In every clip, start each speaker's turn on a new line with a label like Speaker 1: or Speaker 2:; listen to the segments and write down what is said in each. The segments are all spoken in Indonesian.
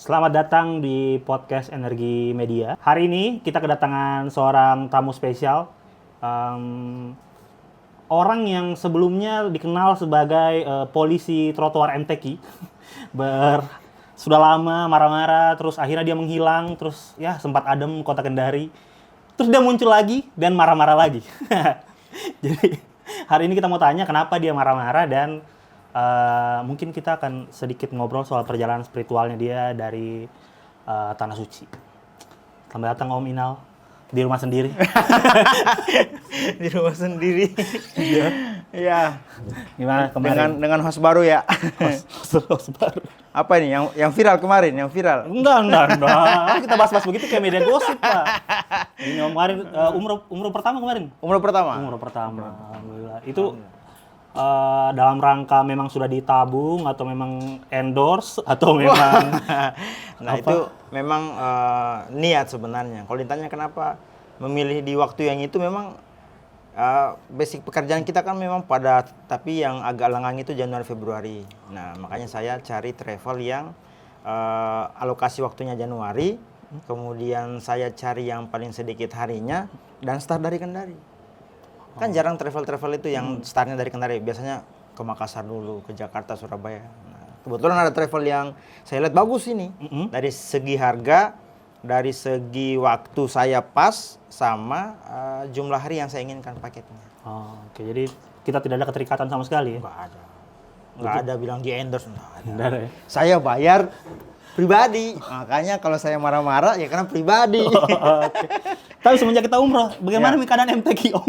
Speaker 1: Selamat datang di podcast Energi Media. Hari ini kita kedatangan seorang tamu spesial. Orang yang sebelumnya dikenal sebagai polisi trotoar MTQ. Sudah lama marah-marah, terus akhirnya dia menghilang, terus ya sempat adem kota Kendari. Terus dia muncul lagi dan marah-marah lagi. Jadi hari ini kita mau tanya kenapa dia marah-marah dan mungkin kita akan sedikit ngobrol soal perjalanan spiritualnya dia dari Tanah Suci. Selamat datang Om Inal di rumah sendiri.
Speaker 2: Di rumah sendiri.
Speaker 1: Iya.
Speaker 2: Iya.
Speaker 1: Gimana kemarin?
Speaker 2: Dengan host baru ya.
Speaker 1: Host baru.
Speaker 2: Apa ini yang viral kemarin, yang viral?
Speaker 1: Enggak. Kita bahas-bahas begitu kayak media gosip, Pak. Ini Om kemarin umroh pertama kemarin.
Speaker 2: Umroh pertama.
Speaker 1: Umroh pertama. Alhamdulillah. Itu dalam rangka memang sudah ditabung atau memang endorse atau memang
Speaker 2: Nah, itu memang niat sebenarnya. Kalau ditanya kenapa memilih di waktu yang itu, memang basic pekerjaan kita kan memang padat, tapi yang agak lengang itu Januari Februari. Nah, makanya saya cari travel yang alokasi waktunya Januari, kemudian saya cari yang paling sedikit harinya dan start dari Kendari. Kan jarang travel-travel itu yang startnya dari Kendari, biasanya ke Makassar dulu, ke Jakarta, Surabaya. Nah, kebetulan ada travel yang saya lihat bagus ini, dari segi harga, dari segi waktu saya pas, sama jumlah hari yang saya inginkan paketnya.
Speaker 1: Oke, jadi kita tidak ada keterikatan sama sekali ya?
Speaker 2: Nggak ada bilang di endorse, nggak ada.
Speaker 1: Tidak ada ya?
Speaker 2: Saya bayar pribadi, makanya kalau saya marah-marah ya karena pribadi.
Speaker 1: Oke. Tapi semenjak kita umroh, bagaimana keadaan MTQ Om?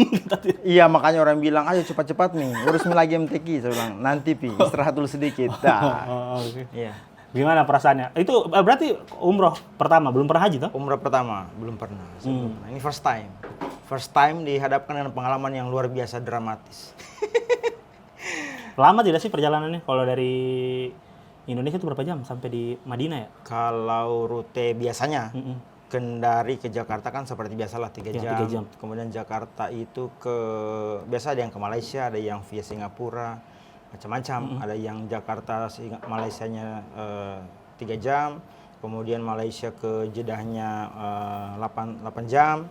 Speaker 2: Iya, makanya orang bilang, ayo cepat-cepat nih, urus lagi MTQ. Saya bilang, nanti Pi, istirahat dulu sedikit.
Speaker 1: Oke.
Speaker 2: Iya.
Speaker 1: Gimana perasaannya? Itu berarti umroh pertama, belum pernah haji toh?
Speaker 2: Umrah pertama, belum pernah. Sebelumnya. Ini first time. First time dihadapkan dengan pengalaman yang luar biasa dramatis.
Speaker 1: Lama tidak sih perjalanannya? Kalau dari Indonesia itu berapa jam sampai di Madinah ya?
Speaker 2: Kalau rute biasanya, Kendari ke Jakarta kan seperti biasalah 3
Speaker 1: Ya,
Speaker 2: jam.
Speaker 1: 3 jam.
Speaker 2: Kemudian Jakarta itu biasa ada yang ke Malaysia, ada yang via Singapura, macam-macam. Ada yang Jakarta Malaysianya 3 jam. Kemudian Malaysia ke Jedahnya 8 jam.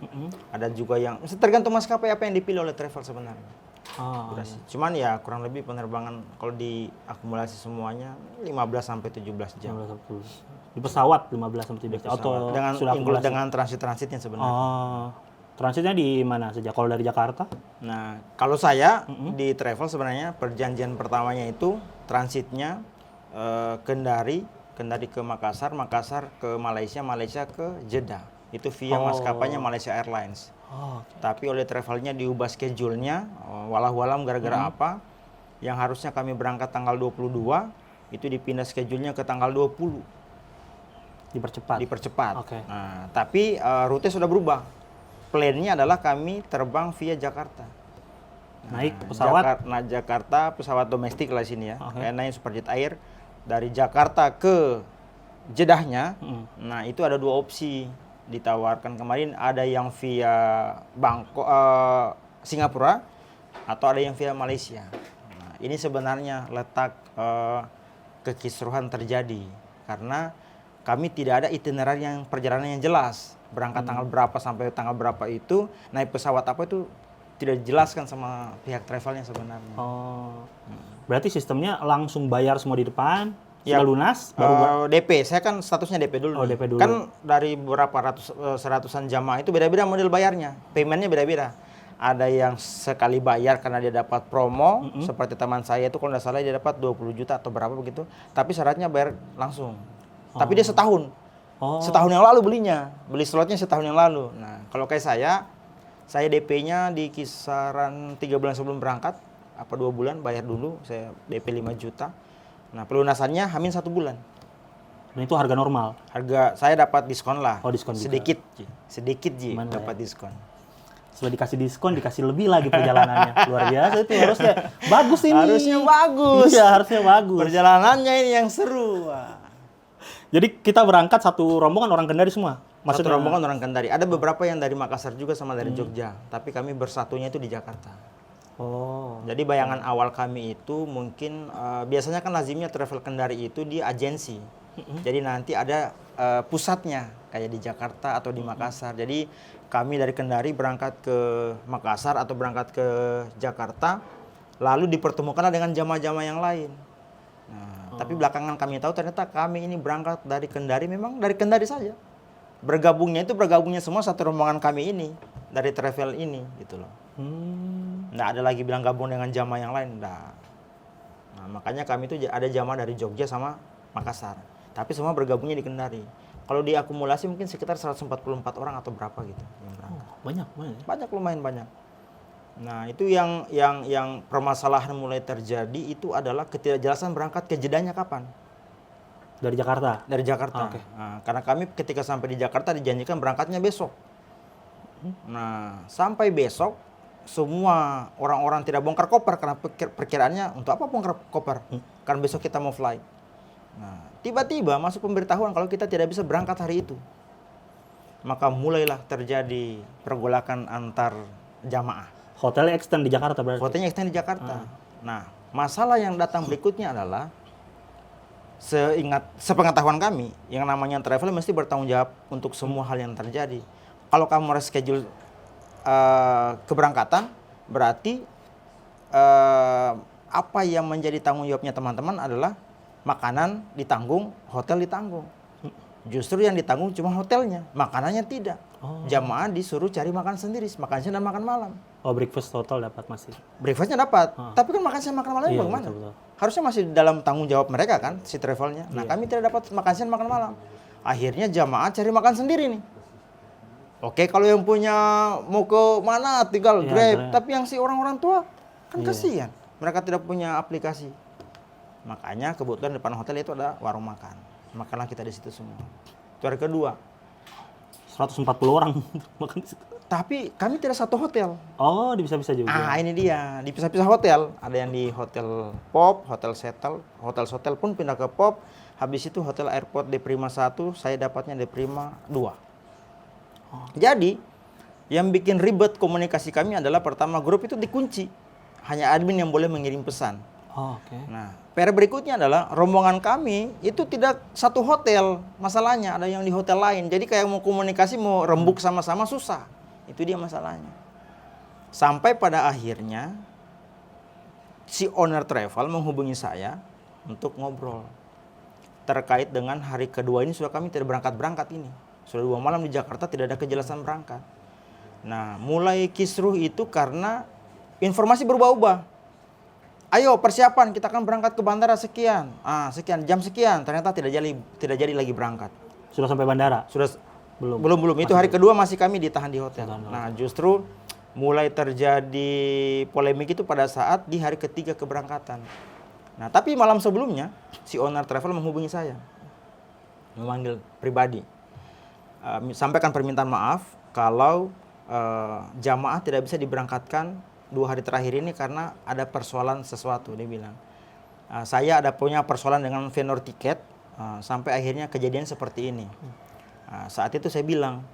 Speaker 2: Ada juga yang tergantung maskapai apa yang dipilih oleh travel sebenarnya. Durasi. Cuman ya kurang lebih penerbangan kalau diakumulasi semuanya 15 sampai 17 jam.
Speaker 1: 15 di pesawat 15 sampai 17 jam. Atau
Speaker 2: Dengan
Speaker 1: sudah
Speaker 2: include
Speaker 1: akumulasi?
Speaker 2: dengan transitnya sebenarnya.
Speaker 1: Transitnya di mana saja? Kalau dari Jakarta?
Speaker 2: Nah, kalau saya di travel sebenarnya perjanjian pertamanya itu transitnya Kendari ke Makassar, Makassar ke Malaysia, Malaysia ke Jeddah. Itu via maskapainya Malaysia Airlines. Tapi oleh travelnya diubah schedule-nya, walau-walam gara-gara apa, yang harusnya kami berangkat tanggal 22, itu dipindah schedule-nya ke tanggal 20. Dipercepat.
Speaker 1: Oke.
Speaker 2: Nah, tapi rute sudah berubah. Plan-nya adalah kami terbang via Jakarta.
Speaker 1: Naik pesawat?
Speaker 2: Jakarta, pesawat domestik lah sini ya.
Speaker 1: Oke.
Speaker 2: Kayak naik Superjet Air. Dari Jakarta ke Jedahnya, nah itu ada 2 opsi ditawarkan kemarin. Ada yang via Singapura, atau ada yang via Malaysia. Nah, ini sebenarnya letak kekisruhan terjadi. Karena kami tidak ada itinerary yang perjalanan yang jelas. Berangkat tanggal berapa sampai tanggal berapa itu, naik pesawat apa itu tidak dijelaskan sama pihak travelnya sebenarnya.
Speaker 1: Berarti sistemnya langsung bayar semua di depan,
Speaker 2: Ya,
Speaker 1: sudah lunas, baru
Speaker 2: DP. Saya kan statusnya DP dulu.
Speaker 1: Oh,
Speaker 2: nih.
Speaker 1: DP dulu.
Speaker 2: Kan dari beberapa seratusan jamaah itu beda-beda model bayarnya. Paymentnya beda-beda. Ada yang sekali bayar karena dia dapat promo, seperti teman saya itu kalau nggak salah dia dapat 20 juta atau berapa begitu. Tapi syaratnya bayar langsung. Tapi dia setahun. Setahun yang lalu belinya. Beli slotnya setahun yang lalu. Nah, kalau kayak saya DP-nya di kisaran 3 bulan sebelum berangkat, apa 2 bulan bayar dulu, saya DP 5 juta. Nah, pelunasannya hamin 1 bulan.
Speaker 1: Dan itu harga normal.
Speaker 2: Harga saya dapat diskon lah.
Speaker 1: Diskon juga.
Speaker 2: Sedikit Ji,
Speaker 1: Gimana
Speaker 2: dapat
Speaker 1: ya?
Speaker 2: diskon.
Speaker 1: Setelah dikasih diskon, dikasih lebih lagi perjalanannya. Luar biasa itu, harusnya bagus ini.
Speaker 2: Harusnya bagus.
Speaker 1: Iya, harusnya bagus.
Speaker 2: Perjalanannya ini yang seru. Wah.
Speaker 1: Jadi kita berangkat satu rombongan orang Kendari semua.
Speaker 2: Satu rombongan orang Kendari. Ada beberapa yang dari Makassar juga sama dari Jogja. Tapi kami bersatunya itu di Jakarta. Jadi bayangan awal kami itu mungkin biasanya kan lazimnya travel Kendari itu di agensi. Jadi nanti ada pusatnya kayak di Jakarta atau di Makassar. Jadi kami dari Kendari berangkat ke Makassar atau berangkat ke Jakarta, lalu dipertemukanlah dengan jamaah-jamaah yang lain. Nah, tapi belakangan kami tahu ternyata kami ini berangkat dari Kendari, memang dari Kendari saja. Bergabungnya semua satu rombongan kami ini dari travel ini gitu loh. Nggak ada lagi bilang gabung dengan jamaah yang lain, nggak. Nah, makanya kami itu ada jamaah dari Jogja sama Makassar. Tapi semua bergabungnya di Kendari. Kalau diakumulasi mungkin sekitar 144 orang atau berapa gitu yang berangkat.
Speaker 1: Banyak.
Speaker 2: Banyak, lumayan banyak. Nah, itu yang permasalahan mulai terjadi itu adalah ketidakjelasan berangkat ke jedanya kapan.
Speaker 1: Dari Jakarta?
Speaker 2: Dari Jakarta.
Speaker 1: Oke.
Speaker 2: Nah, karena kami ketika sampai di Jakarta dijanjikan berangkatnya besok. Nah, sampai besok semua orang-orang tidak bongkar koper karena perkiraannya untuk apa bongkar koper? Kan besok kita mau fly. Nah, tiba-tiba masuk pemberitahuan kalau kita tidak bisa berangkat hari itu. Maka mulailah terjadi pergolakan antar jamaah.
Speaker 1: Hotelnya extend di Jakarta berarti?
Speaker 2: Hotelnya extend di Jakarta. Nah, masalah yang datang berikutnya adalah sepengetahuan kami, yang namanya travel mesti bertanggung jawab untuk semua hal yang terjadi. Kalau kamu reschedule keberangkatan, berarti apa yang menjadi tanggung jawabnya teman-teman adalah makanan ditanggung, hotel ditanggung. Justru yang ditanggung cuma hotelnya, makanannya tidak. Jamaah disuruh cari makan sendiri, makan siang dan makan malam.
Speaker 1: Oh, breakfast total dapat masih?
Speaker 2: Breakfastnya dapat, tapi kan makan siang makan malamnya
Speaker 1: Iya,
Speaker 2: bagaimana?
Speaker 1: betul.
Speaker 2: Harusnya masih dalam tanggung jawab mereka kan, si travelnya. Nah, kami tidak dapat makan siang makan malam. Akhirnya jamaah cari makan sendiri nih. Oke, kalau yang punya mau ke mana tinggal Grab, tapi yang si orang-orang tua kan kasihan. Mereka tidak punya aplikasi. Makanya kebetulan depan hotel itu ada warung makan. Makanlah kita di situ semua. Itu hari kedua.
Speaker 1: 140 orang makan di situ.
Speaker 2: Tapi kami tidak satu hotel.
Speaker 1: Oh, dipisah-pisah juga.
Speaker 2: Ini dia, dipisah-pisah hotel. Ada yang di hotel Pop, hotel Sotel pun pindah ke Pop. Habis itu hotel Airport di Prima 1, saya dapatnya di Prima 2. Jadi, yang bikin ribet komunikasi kami adalah pertama grup itu dikunci. Hanya admin yang boleh mengirim pesan.
Speaker 1: Oh, oke.
Speaker 2: Nah, PR berikutnya adalah rombongan kami itu tidak satu hotel masalahnya, ada yang di hotel lain. Jadi kayak mau komunikasi, mau rembuk sama-sama susah. Itu dia masalahnya. Sampai pada akhirnya si owner travel menghubungi saya untuk ngobrol. Terkait dengan hari kedua ini sudah kami tidak berangkat-berangkat ini. Sudah 2 malam di Jakarta tidak ada kejelasan berangkat. Nah, mulai kisruh itu karena informasi berubah-ubah. Ayo persiapan, kita akan berangkat ke bandara sekian. Sekian jam sekian, ternyata tidak jadi lagi berangkat.
Speaker 1: Sudah sampai bandara?
Speaker 2: Sudah
Speaker 1: Belum.
Speaker 2: Itu hari kedua masih kami ditahan di hotel. Nah, justru mulai terjadi polemik itu pada saat di hari ketiga keberangkatan. Nah, tapi malam sebelumnya si owner travel menghubungi saya. Memanggil pribadi. Sampaikan permintaan maaf kalau jamaah tidak bisa diberangkatkan 2 hari terakhir ini karena ada persoalan sesuatu, dia bilang. Saya punya persoalan dengan vendor tiket, sampai akhirnya kejadian seperti ini. Saat itu saya bilang,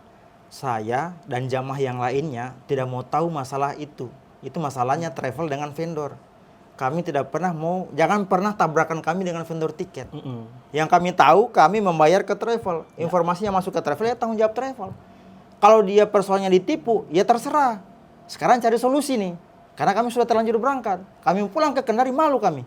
Speaker 2: saya dan jamaah yang lainnya tidak mau tahu masalah itu. Itu masalahnya travel dengan vendor. Kami tidak pernah jangan pernah tabrakan kami dengan vendor tiket. Yang kami tahu, kami membayar ke travel. Informasinya masuk ke travel, ya tanggung jawab travel. Kalau dia persoalannya ditipu, ya terserah. Sekarang cari solusi nih. Karena kami sudah terlanjur berangkat. Kami pulang ke Kendari, malu kami.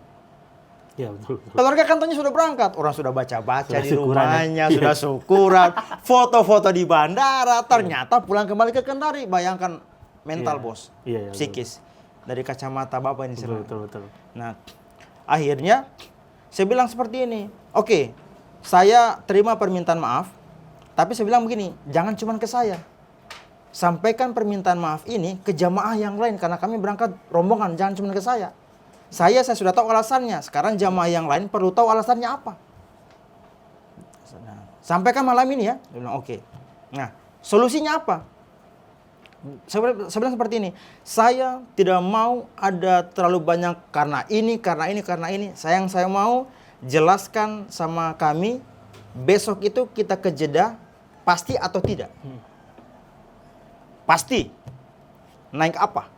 Speaker 1: Ya, betul.
Speaker 2: Keluarga kantornya sudah berangkat. Orang sudah baca-baca di rumahnya,
Speaker 1: ya.
Speaker 2: sudah syukuran. Foto-foto di bandara. Ternyata pulang kembali ke Kendari. Bayangkan mental bos. Psikis. Dari kacamata Bapak ini.
Speaker 1: Betul.
Speaker 2: Nah, akhirnya saya bilang seperti ini. Oke, saya terima permintaan maaf. Tapi saya bilang begini, jangan cuma ke saya. Sampaikan permintaan maaf ini ke jamaah yang lain. Karena kami berangkat rombongan, jangan cuma ke saya. Saya sudah tahu alasannya. Sekarang jamaah yang lain perlu tahu alasannya apa. Sampaikan malam ini ya. Dia bilang oke. Nah, solusinya apa? Saya bilang seperti ini. Saya tidak mau ada terlalu banyak karena ini. Yang saya mau jelaskan sama kami. Besok itu kita ke Jeddah. Pasti atau tidak? Pasti. Naik apa?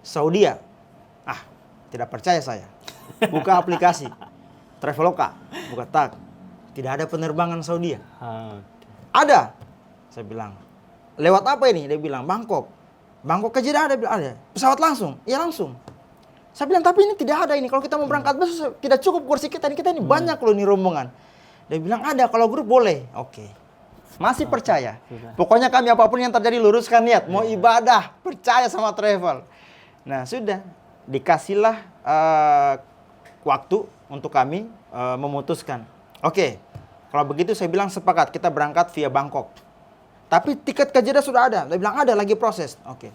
Speaker 2: Saudia. Tidak percaya saya. Buka aplikasi Traveloka, buka tag. Tidak ada penerbangan Saudi.
Speaker 1: Ah,
Speaker 2: Ada. Saya bilang, lewat apa ini? Dia bilang, Bangkok. Bangkok ke Jeddah ada, bilang, ada. Pesawat langsung? Iya langsung. Saya bilang, tapi ini tidak ada ini. Kalau kita mau berangkat besok, tidak cukup kursi kita. Kita ini banyak loh ini rombongan. Dia bilang, ada. Kalau grup boleh. Oke. Masih percaya.
Speaker 1: sudah.
Speaker 2: Pokoknya kami apapun yang terjadi, luruskan niat. Mau ibadah, percaya sama travel. Nah, sudah. Dikasihlah waktu untuk kami memutuskan. Oke. Kalau begitu saya bilang sepakat. Kita berangkat via Bangkok. Tapi tiket ke Jeddah sudah ada. Dia bilang, ada lagi proses. Oke.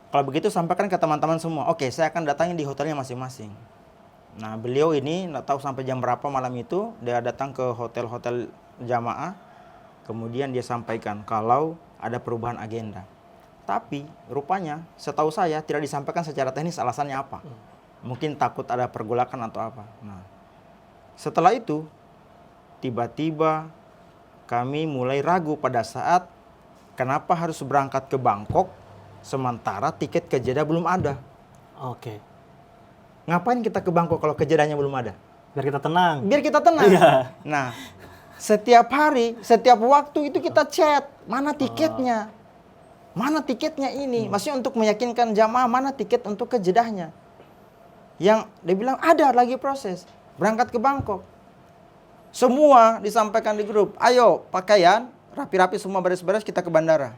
Speaker 2: Kalau begitu sampaikan ke teman-teman semua. Oke, saya akan datangin di hotelnya masing-masing. Nah, beliau ini nggak tahu sampai jam berapa malam itu. Dia datang ke hotel-hotel jamaah. Kemudian dia sampaikan kalau ada perubahan agenda. Tapi rupanya setahu saya tidak disampaikan secara teknis alasannya apa. Mungkin takut ada pergolakan atau apa. Nah, setelah itu tiba-tiba kami mulai ragu pada saat kenapa harus berangkat ke Bangkok sementara tiket ke Jeddah belum ada.
Speaker 1: Oke.
Speaker 2: Ngapain kita ke Bangkok kalau ke Jeddahnya belum ada?
Speaker 1: Biar kita tenang.
Speaker 2: Biar kita tenang.
Speaker 1: Iya.
Speaker 2: Nah, setiap hari, setiap waktu itu kita chat, mana tiketnya? Mana tiketnya ini? Maksudnya untuk meyakinkan jamaah mana tiket untuk ke Jeddahnya. Yang dia bilang ada lagi proses. Berangkat ke Bangkok. Semua disampaikan di grup. Ayo, pakaian, rapi-rapi semua beres-beres kita ke bandara.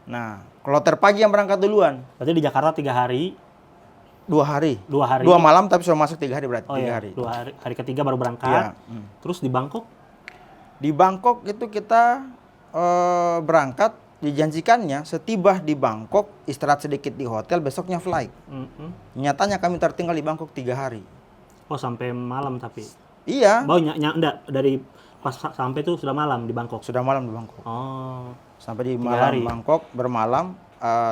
Speaker 2: Nah, kloter pagi yang berangkat duluan.
Speaker 1: Berarti di Jakarta 3 hari.
Speaker 2: 2 hari.
Speaker 1: 2 hari.
Speaker 2: 2 malam tapi sudah masuk 3 hari berarti.
Speaker 1: Oh
Speaker 2: 3
Speaker 1: iya,
Speaker 2: hari.
Speaker 1: 2 hari. Hari ketiga baru berangkat.
Speaker 2: Iya.
Speaker 1: Terus di Bangkok?
Speaker 2: Di Bangkok itu kita berangkat, dijanjikannya setiba di Bangkok istirahat sedikit di hotel, besoknya flight. Nyatanya kami tertinggal di Bangkok 3 hari.
Speaker 1: Oh sampai malam tapi.
Speaker 2: Iya,
Speaker 1: Oh enggak, dari pas sampai tuh sudah malam di Bangkok.
Speaker 2: sudah malam di Bangkok.
Speaker 1: Oh.
Speaker 2: Sampai di
Speaker 1: 3
Speaker 2: malam
Speaker 1: hari.
Speaker 2: Bangkok, bermalam,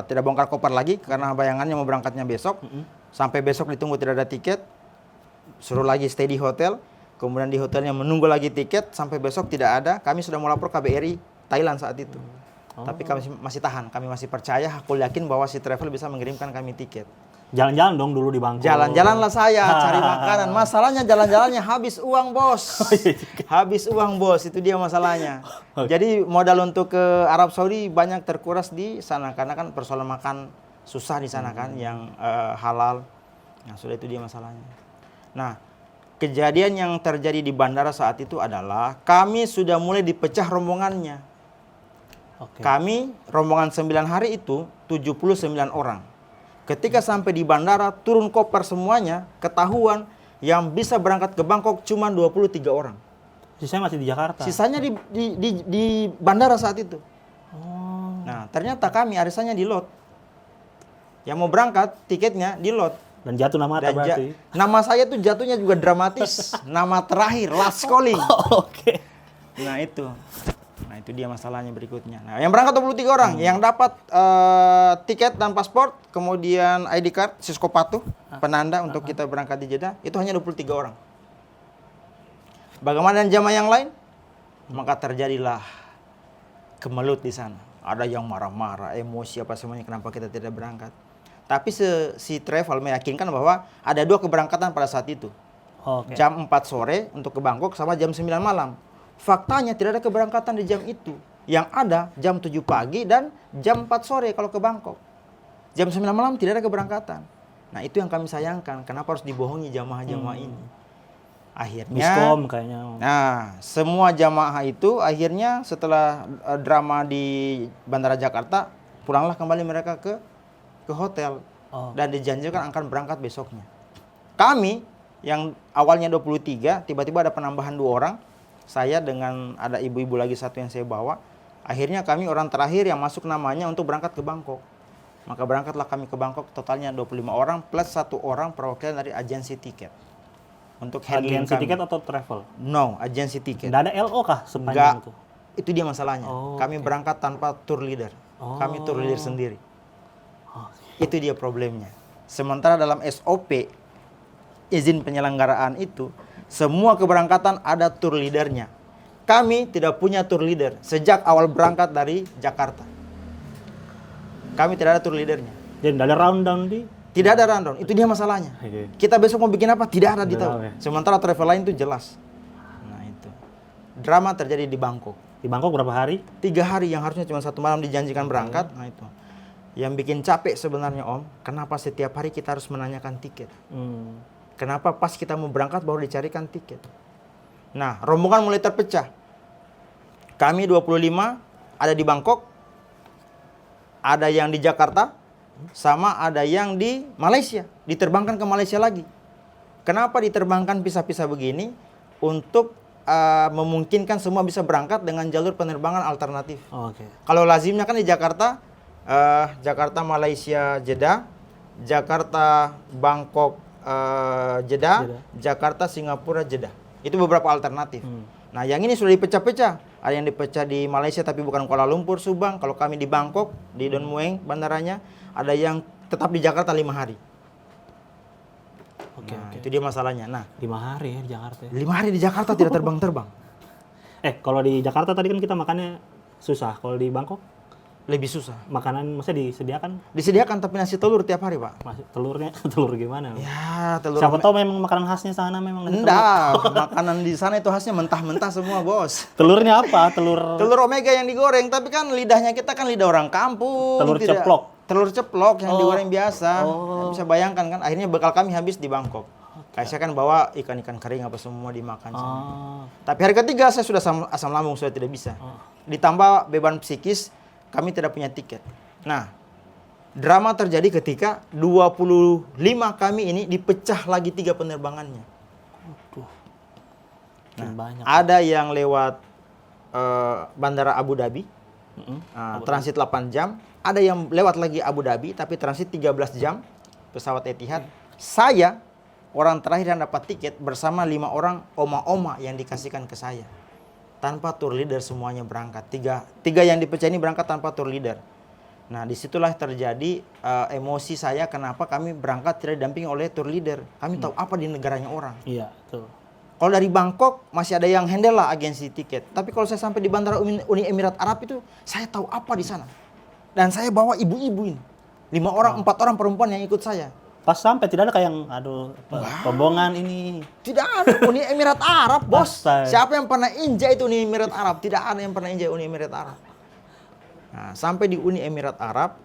Speaker 2: tidak bongkar koper lagi karena bayangannya mau berangkatnya besok. Sampai besok ditunggu tidak ada tiket, suruh lagi stay di hotel. Kemudian di hotelnya menunggu lagi tiket, sampai besok tidak ada. Kami sudah mau lapor KBRI Thailand saat itu. Tapi kami masih tahan, kami masih percaya, aku yakin bahwa si travel bisa mengirimkan kami tiket.
Speaker 1: Jalan-jalan dong dulu di Bangkok.
Speaker 2: Jalan-jalanlah saya cari makanan. Masalahnya jalan-jalannya habis uang, Bos. Habis uang, Bos. Itu dia masalahnya. Jadi modal untuk ke Arab Saudi banyak terkuras di sana karena kan persoalan makan susah di sana kan yang halal. Nah, sudah itu dia masalahnya. Nah, kejadian yang terjadi di bandara saat itu adalah kami sudah mulai dipecah rombongannya.
Speaker 1: Oke.
Speaker 2: Kami rombongan 9 hari itu 79 orang. Ketika sampai di bandara, turun koper semuanya, ketahuan yang bisa berangkat ke Bangkok cuma 23 orang.
Speaker 1: Sisanya masih di Jakarta.
Speaker 2: Sisanya di bandara saat itu.
Speaker 1: Oh.
Speaker 2: Nah, ternyata kami arisannya di lot. Yang mau berangkat, tiketnya di lot.
Speaker 1: Dan jatuh nama
Speaker 2: Dan
Speaker 1: berarti.
Speaker 2: nama saya tuh jatuhnya juga dramatis. Nama terakhir, last calling.
Speaker 1: Oke.
Speaker 2: Nah itu. Nah itu dia masalahnya berikutnya. Nah yang berangkat 23 orang. Yang dapat tiket dan paspor, kemudian ID card, Cisco Patuh, penanda untuk kita berangkat di Jeddah, itu hanya 23 orang. Bagaimana dengan jamaah yang lain? Maka terjadilah kemelut di sana. Ada yang marah-marah, emosi apa semuanya, kenapa kita tidak berangkat. Tapi si travel meyakinkan bahwa ada 2 keberangkatan pada saat itu.
Speaker 1: Oke.
Speaker 2: Jam 4 sore untuk ke Bangkok sama jam 9 malam. Faktanya tidak ada keberangkatan di jam itu. Yang ada jam 7 pagi dan jam 4 sore kalau ke Bangkok. Jam 9 malam tidak ada keberangkatan. Nah itu yang kami sayangkan. Kenapa harus dibohongi jamaah-jamaah ini? Akhirnya,
Speaker 1: Miskom kayaknya.
Speaker 2: nah semua jamaah itu akhirnya setelah drama di Bandara Jakarta, pulanglah kembali mereka ke hotel.
Speaker 1: Oh.
Speaker 2: Dan dijanjikan akan berangkat besoknya. Kami yang awalnya 23, tiba-tiba ada penambahan 2 orang. Saya dengan ada ibu-ibu lagi satu yang saya bawa. Akhirnya kami orang terakhir yang masuk namanya untuk berangkat ke Bangkok. Maka berangkatlah kami ke Bangkok, totalnya 25 orang plus 1 orang perwakilan dari agensi tiket. Untuk handling
Speaker 1: Agensi
Speaker 2: kami.
Speaker 1: tiket atau travel?
Speaker 2: No, agensi tiket.
Speaker 1: Nggak ada LO kah sepanjang itu?
Speaker 2: Itu dia masalahnya.
Speaker 1: Oh,
Speaker 2: kami berangkat tanpa tour leader. Kami tour leader sendiri. Itu dia problemnya. Sementara dalam SOP izin penyelenggaraan itu semua keberangkatan ada tour leadernya. Kami tidak punya tour leader sejak awal berangkat dari Jakarta. Kami tidak ada tour leadernya.
Speaker 1: Jadi nggak ada rundown di?
Speaker 2: Tidak ada rundown, itu dia masalahnya.
Speaker 1: Oke.
Speaker 2: Kita besok mau bikin apa? Tidak ada
Speaker 1: Tidak
Speaker 2: ditahu.
Speaker 1: tahu ya.
Speaker 2: Sementara travel lain itu jelas. Nah itu. Drama terjadi di Bangkok.
Speaker 1: Di Bangkok berapa hari?
Speaker 2: 3 hari yang harusnya cuma 1 malam dijanjikan berangkat. Nah itu. Yang bikin capek sebenarnya Om, kenapa setiap hari kita harus menanyakan tiket? Kenapa pas kita mau berangkat baru dicarikan tiket? Nah, rombongan mulai terpecah. Kami 25 ada di Bangkok, ada yang di Jakarta, sama ada yang di Malaysia. Diterbangkan ke Malaysia lagi. Kenapa diterbangkan pisah-pisah begini? Untuk memungkinkan semua bisa berangkat dengan jalur penerbangan alternatif.
Speaker 1: Oke.
Speaker 2: Kalau lazimnya kan di Jakarta, Jakarta Malaysia Jeddah, Jakarta Bangkok Jeddah, Jakarta Singapura Jeddah. Itu beberapa alternatif. Nah yang ini sudah dipecah-pecah. Ada yang dipecah di Malaysia tapi bukan Kuala Lumpur, Subang. Kalau kami di Bangkok, di Don Mueang bandaranya. Ada yang tetap di Jakarta 5 hari.
Speaker 1: Oke,
Speaker 2: Nah,
Speaker 1: oke.
Speaker 2: itu dia masalahnya. Nah
Speaker 1: 5 hari ya di Jakarta.
Speaker 2: 5 hari di Jakarta tidak terbang-terbang.
Speaker 1: Kalau di Jakarta tadi kan kita makannya susah. Kalau di Bangkok
Speaker 2: Lebih susah.
Speaker 1: makanan maksudnya disediakan
Speaker 2: Disediakan tapi nasi telur tiap hari Pak.
Speaker 1: masih telurnya telur gimana?
Speaker 2: Ya telur.
Speaker 1: Siapa tahu memang makanan khasnya sana memang ada telur.
Speaker 2: Enggak, makanan di sana itu khasnya mentah-mentah semua bos.
Speaker 1: Telurnya apa? Telur
Speaker 2: Telur omega yang digoreng, tapi kan lidahnya kita kan lidah orang kampung.
Speaker 1: Telur ceplok?
Speaker 2: Telur ceplok yang
Speaker 1: Oh.
Speaker 2: digoreng biasa.
Speaker 1: Oh.
Speaker 2: Bisa bayangkan kan, akhirnya bekal kami habis di Bangkok. Kayak saya kan bawa ikan-ikan kering apa semua dimakan. Tapi hari ketiga saya sudah asam lambung, sudah tidak bisa. Ditambah beban psikis, kami tidak punya tiket. Nah, drama terjadi ketika 25 kami ini dipecah lagi 3 penerbangannya.
Speaker 1: banyak.
Speaker 2: Ada yang lewat Bandara Abu Dhabi, transit 8 jam. Ada yang lewat lagi Abu Dhabi, tapi transit 13 jam, pesawat Etihad. Saya, orang terakhir yang dapat tiket bersama 5 orang oma-oma yang dikasihkan ke saya. Tanpa tour leader semuanya berangkat. Tiga yang dipecah ini berangkat tanpa tour leader. Nah, disitulah terjadi emosi saya kenapa kami berangkat tidak didampingi oleh tour leader. Kami tahu apa di negaranya orang.
Speaker 1: Iya, betul.
Speaker 2: Kalau dari Bangkok masih ada yang handle lah agensi tiket. Tapi kalau saya sampai di Bandara Uni Emirat Arab itu, saya tahu apa di sana. Dan saya bawa ibu-ibu ini. 5 orang, 4 orang perempuan yang ikut saya.
Speaker 1: Pas sampai tidak ada kayak yang rombongan ini.
Speaker 2: Tidak ada Uni Emirat Arab, bos.
Speaker 1: Astaga.
Speaker 2: Siapa yang pernah injak itu Uni Emirat Arab? Tidak ada yang pernah injak Uni Emirat Arab. Nah, sampai di Uni Emirat Arab,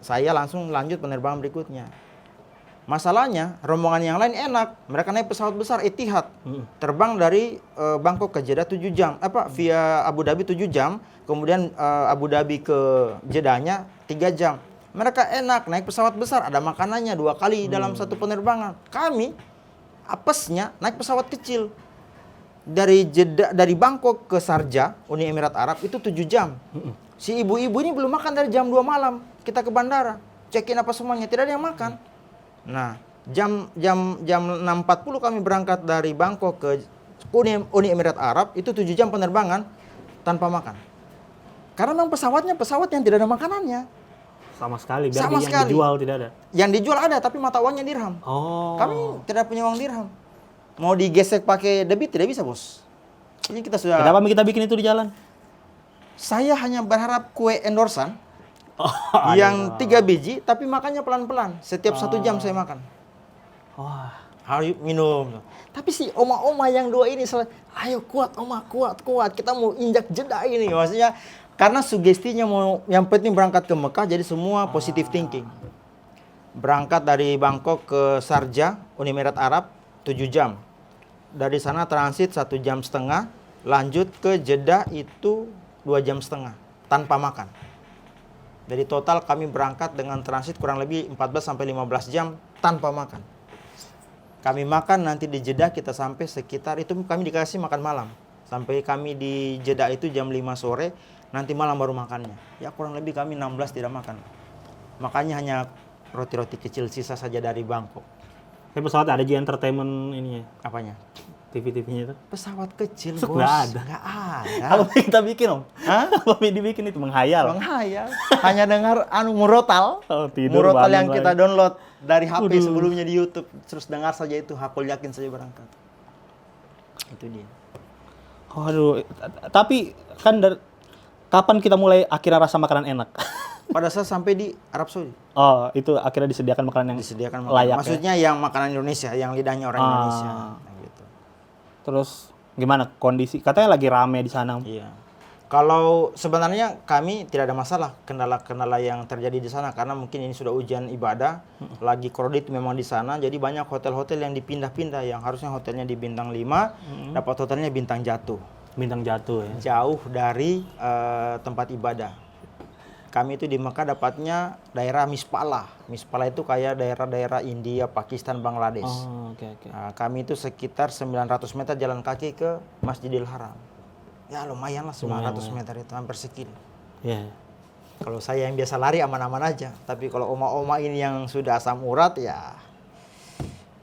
Speaker 2: saya langsung lanjut penerbangan berikutnya. Masalahnya, rombongan yang lain enak. Mereka naik pesawat besar Etihad. Terbang dari Bangkok ke Jeddah 7 jam. Via Abu Dhabi 7 jam. Kemudian Abu Dhabi ke Jeddahnya 3 jam. Mereka enak, naik pesawat besar. Ada makanannya 2 kali dalam satu penerbangan. Kami, apesnya, naik pesawat kecil. Dari Bangkok ke Sharjah, Uni Emirat Arab, itu 7 jam. Si ibu-ibu ini belum makan dari jam 2 malam. Kita ke bandara. Check-in apa semuanya. Tidak ada yang makan. Nah, jam 6.40 kami berangkat dari Bangkok ke Uni Emirat Arab, itu 7 jam penerbangan tanpa makan. Karena memang pesawatnya pesawat yang tidak ada makanannya.
Speaker 1: Sama sekali, biar
Speaker 2: Sama
Speaker 1: yang
Speaker 2: sekali.
Speaker 1: dijual tidak ada.
Speaker 2: Yang dijual ada, tapi mata uangnya dirham.
Speaker 1: Oh.
Speaker 2: Kami tidak punya uang dirham. Mau digesek pakai debit tidak bisa, bos. Ini kita sudah.
Speaker 1: Kenapa kita bikin itu di jalan?
Speaker 2: Saya hanya berharap kue endorsan yang 3 biji, tapi makannya pelan-pelan. Setiap 1 jam saya makan.
Speaker 1: Wah.
Speaker 2: Harus minum. Tapi si oma-oma yang 2 ini ayo kuat oma, kuat. Kita mau injak Jeddah ini. Maksudnya karena sugestinya mau yang penting berangkat ke Mekah, jadi semua positive thinking. Berangkat dari Bangkok ke Sharjah, Uni Emirat Arab 7 jam. Dari sana transit 1,5 jam, lanjut ke Jeddah itu 2,5 jam tanpa makan. Dari total kami berangkat dengan transit kurang lebih 14 sampai 15 jam tanpa makan. Kami makan nanti di Jeddah kita sampai sekitar itu kami dikasih makan malam. Sampai kami di Jeddah itu jam 5 sore, nanti malam baru makannya. Ya kurang lebih kami 16 tidak makan. Makanya hanya roti-roti kecil sisa saja dari Bangkok.
Speaker 1: Tapi pesawat ada Entertainment ininya,
Speaker 2: Apanya?
Speaker 1: TV-TV-nya itu.
Speaker 2: Pesawat kecil,
Speaker 1: Bos,
Speaker 2: bos.
Speaker 1: nggak ada.
Speaker 2: Nggak ada.
Speaker 1: Apa yang kita bikin, Om?
Speaker 2: Hah?
Speaker 1: Apa yang dibikin itu? Menghayal.
Speaker 2: Menghayal. Hanya dengar murotal.
Speaker 1: Oh, tidur,
Speaker 2: Murotal
Speaker 1: bangun
Speaker 2: yang kita
Speaker 1: lagi.
Speaker 2: download dari HP
Speaker 1: Waduh.
Speaker 2: sebelumnya di YouTube. Terus dengar saja itu, hakul yakin saja berangkat. Itu dia.
Speaker 1: Waduh, tapi kan kapan kita mulai akhirnya rasa makanan enak?
Speaker 2: pada saat sampai di Arab Saudi.
Speaker 1: Oh, itu akhirnya disediakan makanan yang
Speaker 2: Disediakan
Speaker 1: layak ya?
Speaker 2: Maksudnya yang makanan Indonesia, yang lidahnya orang Indonesia. Nah, gitu.
Speaker 1: Terus gimana kondisi? Katanya lagi rame di sana.
Speaker 2: Iya. Kalau sebenarnya kami tidak ada masalah kendala-kendala yang terjadi di sana karena mungkin ini sudah ujian ibadah, lagi kredit memang di sana, jadi banyak hotel-hotel yang dipindah-pindah yang harusnya hotelnya di bintang 5, dapat hotelnya bintang jatuh.
Speaker 1: Bintang jatuh ya.
Speaker 2: Jauh dari tempat ibadah. Kami itu di Mekah dapatnya daerah Mispala. Mispala itu kayak daerah-daerah India, Pakistan, Bangladesh.
Speaker 1: Oh, oke.
Speaker 2: Nah, kami itu sekitar 900 meter jalan kaki ke Masjidil Haram. Ya lumayan lah 900 meter itu, hampir sekilo.
Speaker 1: Iya.
Speaker 2: Kalau saya yang biasa lari aman-aman aja. Tapi kalau oma-oma ini yang sudah asam urat ya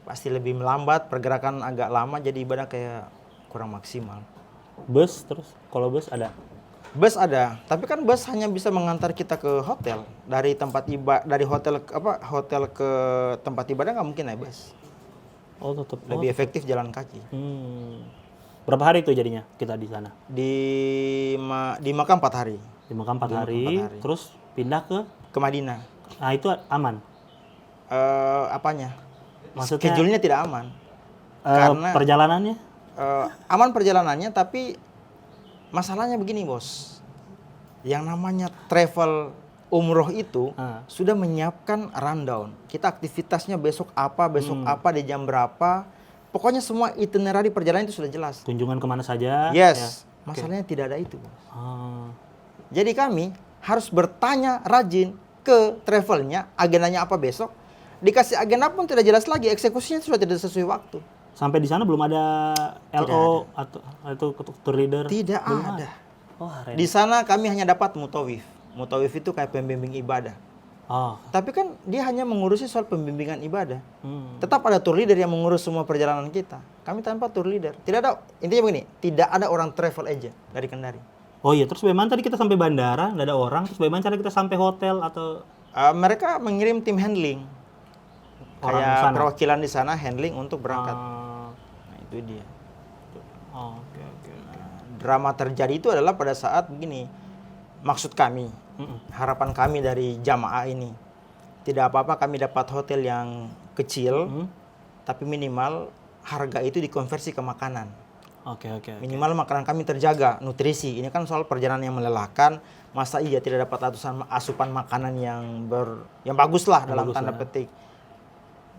Speaker 2: pasti lebih melambat, pergerakan agak lama, jadi ibadah kayak kurang maksimal.
Speaker 1: Bus terus? Kalau bus ada?
Speaker 2: Bus ada, tapi kan bus hanya bisa mengantar kita ke hotel. Dari tempat ibadah, dari hotel ke tempat ibadah nggak mungkin naik bus.
Speaker 1: Oh, tetap.
Speaker 2: Lebih efektif jalan kaki.
Speaker 1: Berapa hari itu jadinya kita di sana?
Speaker 2: Di Makkah 4 hari.
Speaker 1: Di Makkah 4 hari, terus pindah ke
Speaker 2: Madinah.
Speaker 1: Nah, itu aman.
Speaker 2: Apanya?
Speaker 1: Maksudnya
Speaker 2: Schedule-nya tidak aman. Karena
Speaker 1: perjalanannya?
Speaker 2: aman perjalanannya, tapi masalahnya begini, Bos. Yang namanya travel umroh itu sudah menyiapkan rundown. Kita aktivitasnya besok apa di jam berapa. Pokoknya semua itinerary perjalanan itu sudah jelas.
Speaker 1: Kunjungan kemana saja?
Speaker 2: Yes.
Speaker 1: Ya.
Speaker 2: Masalahnya tidak ada itu, Bos.
Speaker 1: Ah.
Speaker 2: Jadi kami harus bertanya rajin ke travelnya, agendanya apa besok. Dikasih agenda pun tidak jelas lagi, eksekusinya sudah tidak sesuai waktu.
Speaker 1: Sampai di sana belum ada LO atau tour leader?
Speaker 2: Tidak
Speaker 1: Belum
Speaker 2: ada.
Speaker 1: Oh,
Speaker 2: Di sana kami hanya dapat mutawif. Mutawif itu kayak pembimbing ibadah.
Speaker 1: Oh.
Speaker 2: Tapi kan dia hanya mengurusi soal pembimbingan ibadah. Tetap ada tour leader yang mengurus semua perjalanan kita. Kami tanpa tour leader. Tidak ada, intinya begini, tidak ada orang travel agent dari Kendari.
Speaker 1: Oh iya, terus bagaimana tadi kita sampai bandara, nggak ada orang, terus bagaimana cara kita sampai hotel atau
Speaker 2: Mereka mengirim tim handling.
Speaker 1: Orang
Speaker 2: Kayak
Speaker 1: sana?
Speaker 2: perwakilan di sana handling untuk berangkat.
Speaker 1: Ah.
Speaker 2: Nah, itu dia.
Speaker 1: Oh, oke.
Speaker 2: Drama terjadi itu adalah pada saat begini. Maksud kami, harapan kami dari jamaah ini, tidak apa-apa kami dapat hotel yang kecil, tapi minimal harga itu dikonversi ke makanan.
Speaker 1: Oke.
Speaker 2: Minimal makanan kami terjaga, nutrisi. Ini kan soal perjalanan yang melelahkan. Masa iya tidak dapat asupan makanan yang bagus lah dalam tanda petik.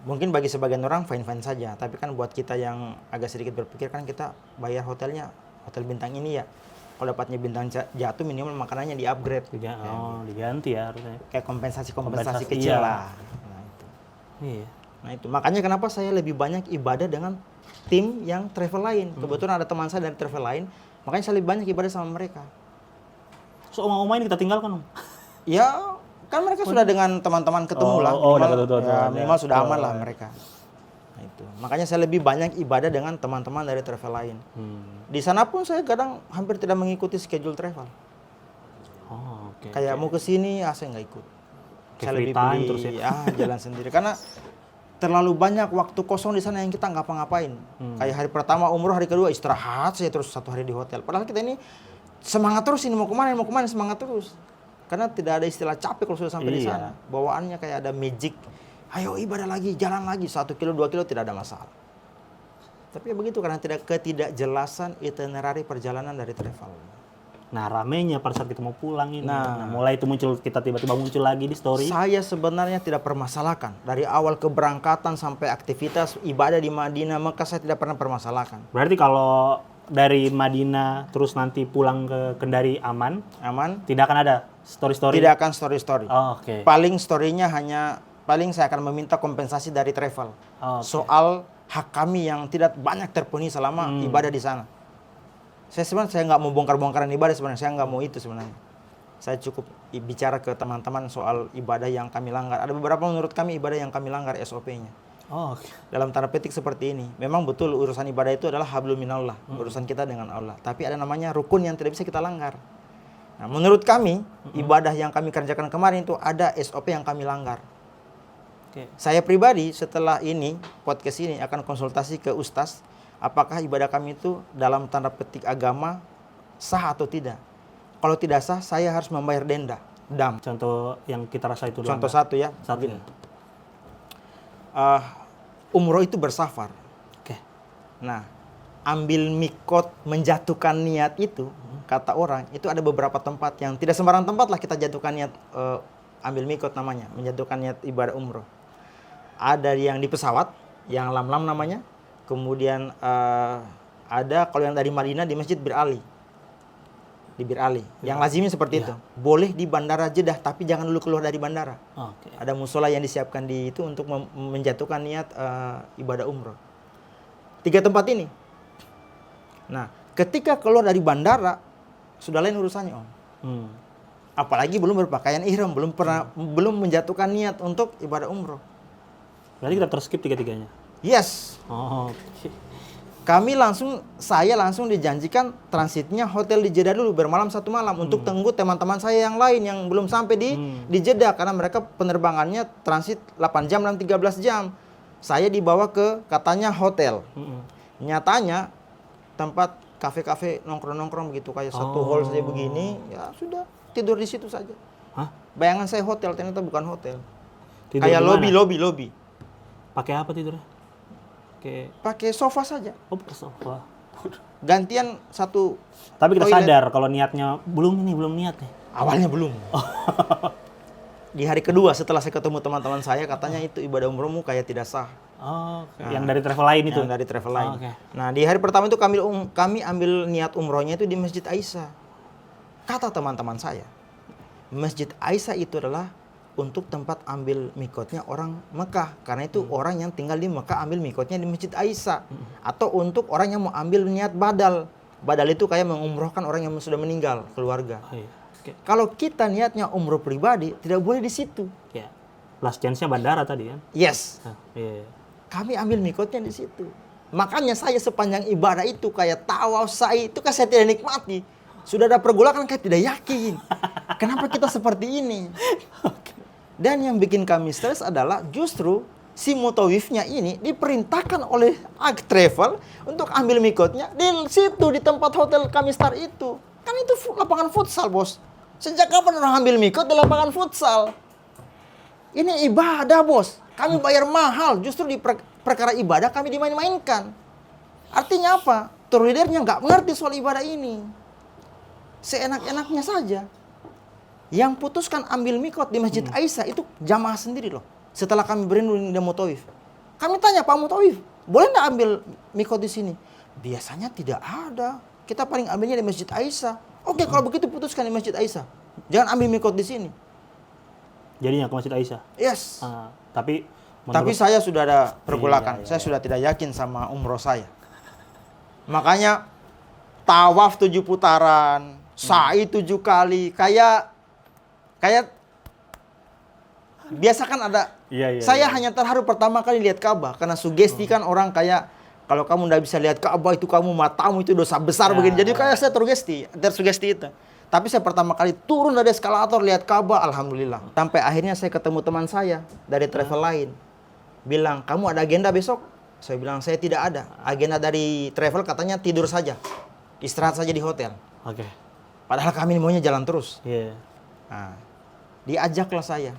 Speaker 2: Mungkin bagi sebagian orang fine-fine saja, tapi kan buat kita yang agak sedikit berpikir kan kita bayar hotelnya, hotel bintang ini ya. Kalau dapatnya bintang jatuh minimal makanannya di-upgrade.
Speaker 1: Diganti ya harusnya.
Speaker 2: Kayak kompensasi kecil
Speaker 1: Iya.
Speaker 2: lah. Nah itu.
Speaker 1: Iya.
Speaker 2: Nah itu. Makanya kenapa saya lebih banyak ibadah dengan tim yang travel lain. Kebetulan ada teman saya dari travel lain, makanya saya lebih banyak ibadah sama mereka.
Speaker 1: So, oma-oma ini kita tinggalkan, Om?
Speaker 2: Ya, kan mereka sudah dengan teman-teman ketemu lah. Minimal sudah aman lah mereka. Nah, itu. Makanya saya lebih banyak ibadah dengan teman-teman dari travel lain. Di sana pun saya kadang hampir tidak mengikuti schedule travel.
Speaker 1: Oh, oke.
Speaker 2: Kayak mau ke sini, saya nggak ikut. Saya
Speaker 1: free
Speaker 2: lebih
Speaker 1: time
Speaker 2: pilih
Speaker 1: terus ya?
Speaker 2: jalan sendiri. Karena terlalu banyak waktu kosong di sana yang kita nggak ngapa-ngapain. Kayak hari pertama umroh, hari kedua istirahat saya terus 1 hari di hotel. Padahal kita ini semangat terus ini mau kemana semangat terus. Karena tidak ada istilah capek kalau sudah sampai di sana. Bawaannya kayak ada magic. Ayo ibadah lagi, jalan lagi 1 kilo 2 kilo tidak ada masalah. Tapi ya begitu karena ketidakjelasan itinerary perjalanan dari travel.
Speaker 1: Nah, ramenya pada saat kita mau pulang ini. Nah, mulai itu kita tiba-tiba muncul lagi di story.
Speaker 2: Saya sebenarnya tidak permasalahkan. Dari awal keberangkatan sampai aktivitas ibadah di Madinah, Mekah saya tidak pernah permasalahkan.
Speaker 1: Berarti kalau dari Madinah terus nanti pulang ke Kendari aman? Tidak akan ada story-story?
Speaker 2: Tidak akan story-story.
Speaker 1: Oh, oke.
Speaker 2: Paling story-nya paling saya akan meminta kompensasi dari travel. Soal hak kami yang tidak banyak terpenuhi selama ibadah di sana. Saya nggak mau bongkar-bongkaran ibadah sebenarnya. Saya nggak mau itu sebenarnya. Saya cukup bicara ke teman-teman soal ibadah yang kami langgar. Ada beberapa menurut kami ibadah yang kami langgar SOP-nya.
Speaker 1: Oh, okay.
Speaker 2: Dalam tanda petik seperti ini. Memang betul urusan ibadah itu adalah hablum minallah. Urusan kita dengan Allah. Tapi ada namanya rukun yang tidak bisa kita langgar. Nah, menurut kami, ibadah yang kami kerjakan kemarin itu ada SOP yang kami langgar.
Speaker 1: Okay.
Speaker 2: Saya pribadi setelah ini, podcast ini akan konsultasi ke Ustaz, apakah ibadah kami itu dalam tanda petik agama sah atau tidak. Kalau tidak sah, saya harus membayar denda. Dam.
Speaker 1: Contoh yang kita rasa itu
Speaker 2: Contoh
Speaker 1: langgar.
Speaker 2: satu ya.
Speaker 1: Satu.
Speaker 2: Begini. Umroh itu bersafar.
Speaker 1: Oke.
Speaker 2: Nah, ambil mikot menjatuhkan niat itu, kata orang, itu ada beberapa tempat yang tidak sembarang tempat lah kita jatuhkan niat ambil mikot namanya, menjatuhkan niat ibadah umroh. Ada yang di pesawat, yang lam-lam namanya. Kemudian ada kalau yang dari Madinah di Masjid Bir Ali. Di Bir Ali. Yang lazimnya seperti itu. Boleh di Bandara Jeddah, tapi jangan dulu keluar dari bandara.
Speaker 1: Oke.
Speaker 2: Ada musola yang disiapkan di itu untuk menjatuhkan niat ibadah umroh. 3 tempat ini. Nah, ketika keluar dari bandara, sudah lain urusannya, Om. Apalagi belum berpakaian ihram, belum menjatuhkan niat untuk ibadah umroh.
Speaker 1: Berarti kita terskip tiga-tiganya.
Speaker 2: Yes.
Speaker 1: Oh, oke.
Speaker 2: Saya langsung dijanjikan transitnya hotel di Jeddah dulu, bermalam 1 malam untuk tunggu teman-teman saya yang lain yang belum sampai di Jeddah, karena mereka penerbangannya transit 8 jam dan 13 jam. Saya dibawa ke katanya hotel. Nyatanya tempat kafe-kafe nongkrong-nongkrong begitu, kayak satu hall saja begini, ya sudah tidur di situ saja.
Speaker 1: Hah?
Speaker 2: Bayangan saya hotel, ternyata bukan hotel.
Speaker 1: Tidur
Speaker 2: Kayak
Speaker 1: di mana?
Speaker 2: lobby.
Speaker 1: Pakai apa tidurnya?
Speaker 2: Pakai sofa saja.
Speaker 1: Oh, pakai sofa.
Speaker 2: Gantian satu.
Speaker 1: Tapi kita
Speaker 2: toilet.
Speaker 1: sadar kalau niatnya belum niat nih.
Speaker 2: Awalnya belum. Di hari kedua setelah saya ketemu teman-teman saya, katanya itu ibadah umrohmu kayak tidak sah.
Speaker 1: Oh, yang dari travel lain itu.
Speaker 2: Yang dari travel lain.
Speaker 1: Oke.
Speaker 2: Nah, di hari pertama itu kami ambil niat umrohnya itu di Masjid Aisyah. Kata teman-teman saya, Masjid Aisyah itu adalah untuk tempat ambil mikotnya orang Mekah. Karena itu orang yang tinggal di Mekah ambil mikotnya di Masjid Aisyah. Atau untuk orang yang mau ambil niat badal. Badal itu kayak mengumrohkan orang yang sudah meninggal, keluarga.
Speaker 1: Oh, iya. Oke.
Speaker 2: Kalau kita niatnya umroh pribadi, tidak boleh di situ.
Speaker 1: Ya. Last chance-nya bandara tadi kan.
Speaker 2: Yes.
Speaker 1: Iya.
Speaker 2: Kami ambil mikotnya di situ. Makanya saya sepanjang ibadah itu kayak tawaf, sa'i, itu kan saya tidak nikmati. Sudah ada pergolakan kayak tidak yakin. Kenapa kita seperti ini? Dan yang bikin kami stres adalah justru si mutawifnya ini diperintahkan oleh travel untuk ambil mikotnya di situ, di tempat hotel kami start itu. Kan itu lapangan futsal, Bos. Sejak kapan orang ambil mikot di lapangan futsal? Ini ibadah, Bos. Kami bayar mahal, justru di perkara ibadah kami dimain-mainkan. Artinya apa? Tour leadernya nggak mengerti soal ibadah ini. Seenak-enaknya saja. Yang putuskan ambil mikot di Masjid Aisyah itu jamaah sendiri loh. Setelah kami berunding dengan mutawif. Kami tanya, Pak Mutawif, boleh nggak ambil mikot di sini? Biasanya tidak ada. Kita paling ambilnya di Masjid Aisyah. Oke, kalau begitu putuskan di Masjid Aisyah. Jangan ambil mikot di sini.
Speaker 1: Jadinya ke Masjid Aisyah.
Speaker 2: Yes.
Speaker 1: Tapi
Speaker 2: Tapi saya sudah ada pergolakan.
Speaker 1: Iya.
Speaker 2: Saya sudah tidak yakin sama umroh saya. Makanya tawaf 7 putaran, sa'i 7 kali, kayak biasa kan ada. Saya hanya terharu pertama kali lihat Ka'bah karena sugesti kan orang kayak kalau kamu nggak bisa lihat Ka'bah itu kamu matamu itu dosa besar begini. Jadi kayak saya tersugesti itu. Tapi saya pertama kali turun dari eskalator lihat Ka'bah, alhamdulillah. Sampai akhirnya saya ketemu teman saya dari travel lain. Bilang, "Kamu ada agenda besok?" Saya bilang, "Saya tidak ada. Agenda dari travel katanya tidur saja. Istirahat saja di hotel."
Speaker 1: Oke.
Speaker 2: Padahal kami maunya jalan terus.
Speaker 1: Iya.
Speaker 2: Nah, diajaklah saya.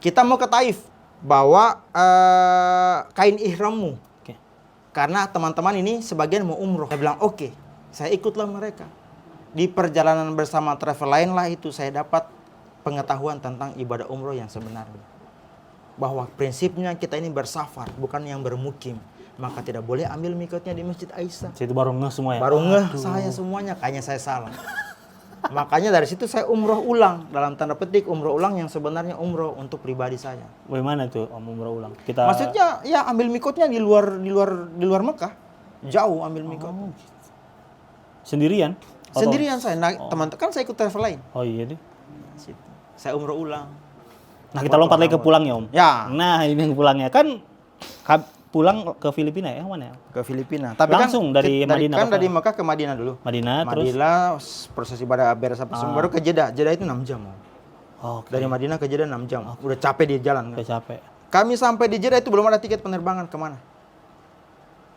Speaker 2: Kita mau ke Taif, bawa kain ihrammu.
Speaker 1: Oke.
Speaker 2: Karena teman-teman ini sebagian mau umroh. Saya bilang, oke. Saya ikutlah mereka. Di perjalanan bersama travel lain lah itu saya dapat pengetahuan tentang ibadah umroh yang sebenarnya. Bahwa prinsipnya kita ini bersafar, bukan yang bermukim. Maka tidak boleh ambil mikotnya di Masjid Aisyah.
Speaker 1: Itu baru ngeh semua ya?
Speaker 2: Baru ngeh saya semuanya, kayaknya saya salah. Makanya dari situ saya umroh ulang, dalam tanda petik umroh ulang yang sebenarnya umroh untuk pribadi saya.
Speaker 1: Bagaimana tuh Om umroh ulang? Kita
Speaker 2: Maksudnya ya ambil mikotnya di luar Mekah. Jauh ambil mikot.
Speaker 1: Oh, gitu. Sendirian?
Speaker 2: Sendirian saya, teman kan saya ikut travel lain.
Speaker 1: Oh iya deh.
Speaker 2: Situ. Saya umroh ulang.
Speaker 1: Nah, kita lompat lagi ke pulang ya, Om.
Speaker 2: Ya.
Speaker 1: Nah, ini yang pulangnya. Kan pulang ke Filipina ya, mana ya?
Speaker 2: Ke Filipina. Tapi
Speaker 1: Langsung dari Madinah
Speaker 2: kan
Speaker 1: ke-
Speaker 2: dari Mekah ke Madinah dulu.
Speaker 1: Madinah, terus?
Speaker 2: Madinah proses ibadah beres apa semua, baru ke Jeddah. Jeddah itu 6 jam.
Speaker 1: Oh,
Speaker 2: Dari Madinah ke Jeddah 6 jam. Udah capek di jalan.
Speaker 1: Udah capek.
Speaker 2: Kami sampai di Jeddah itu belum ada tiket penerbangan kemana.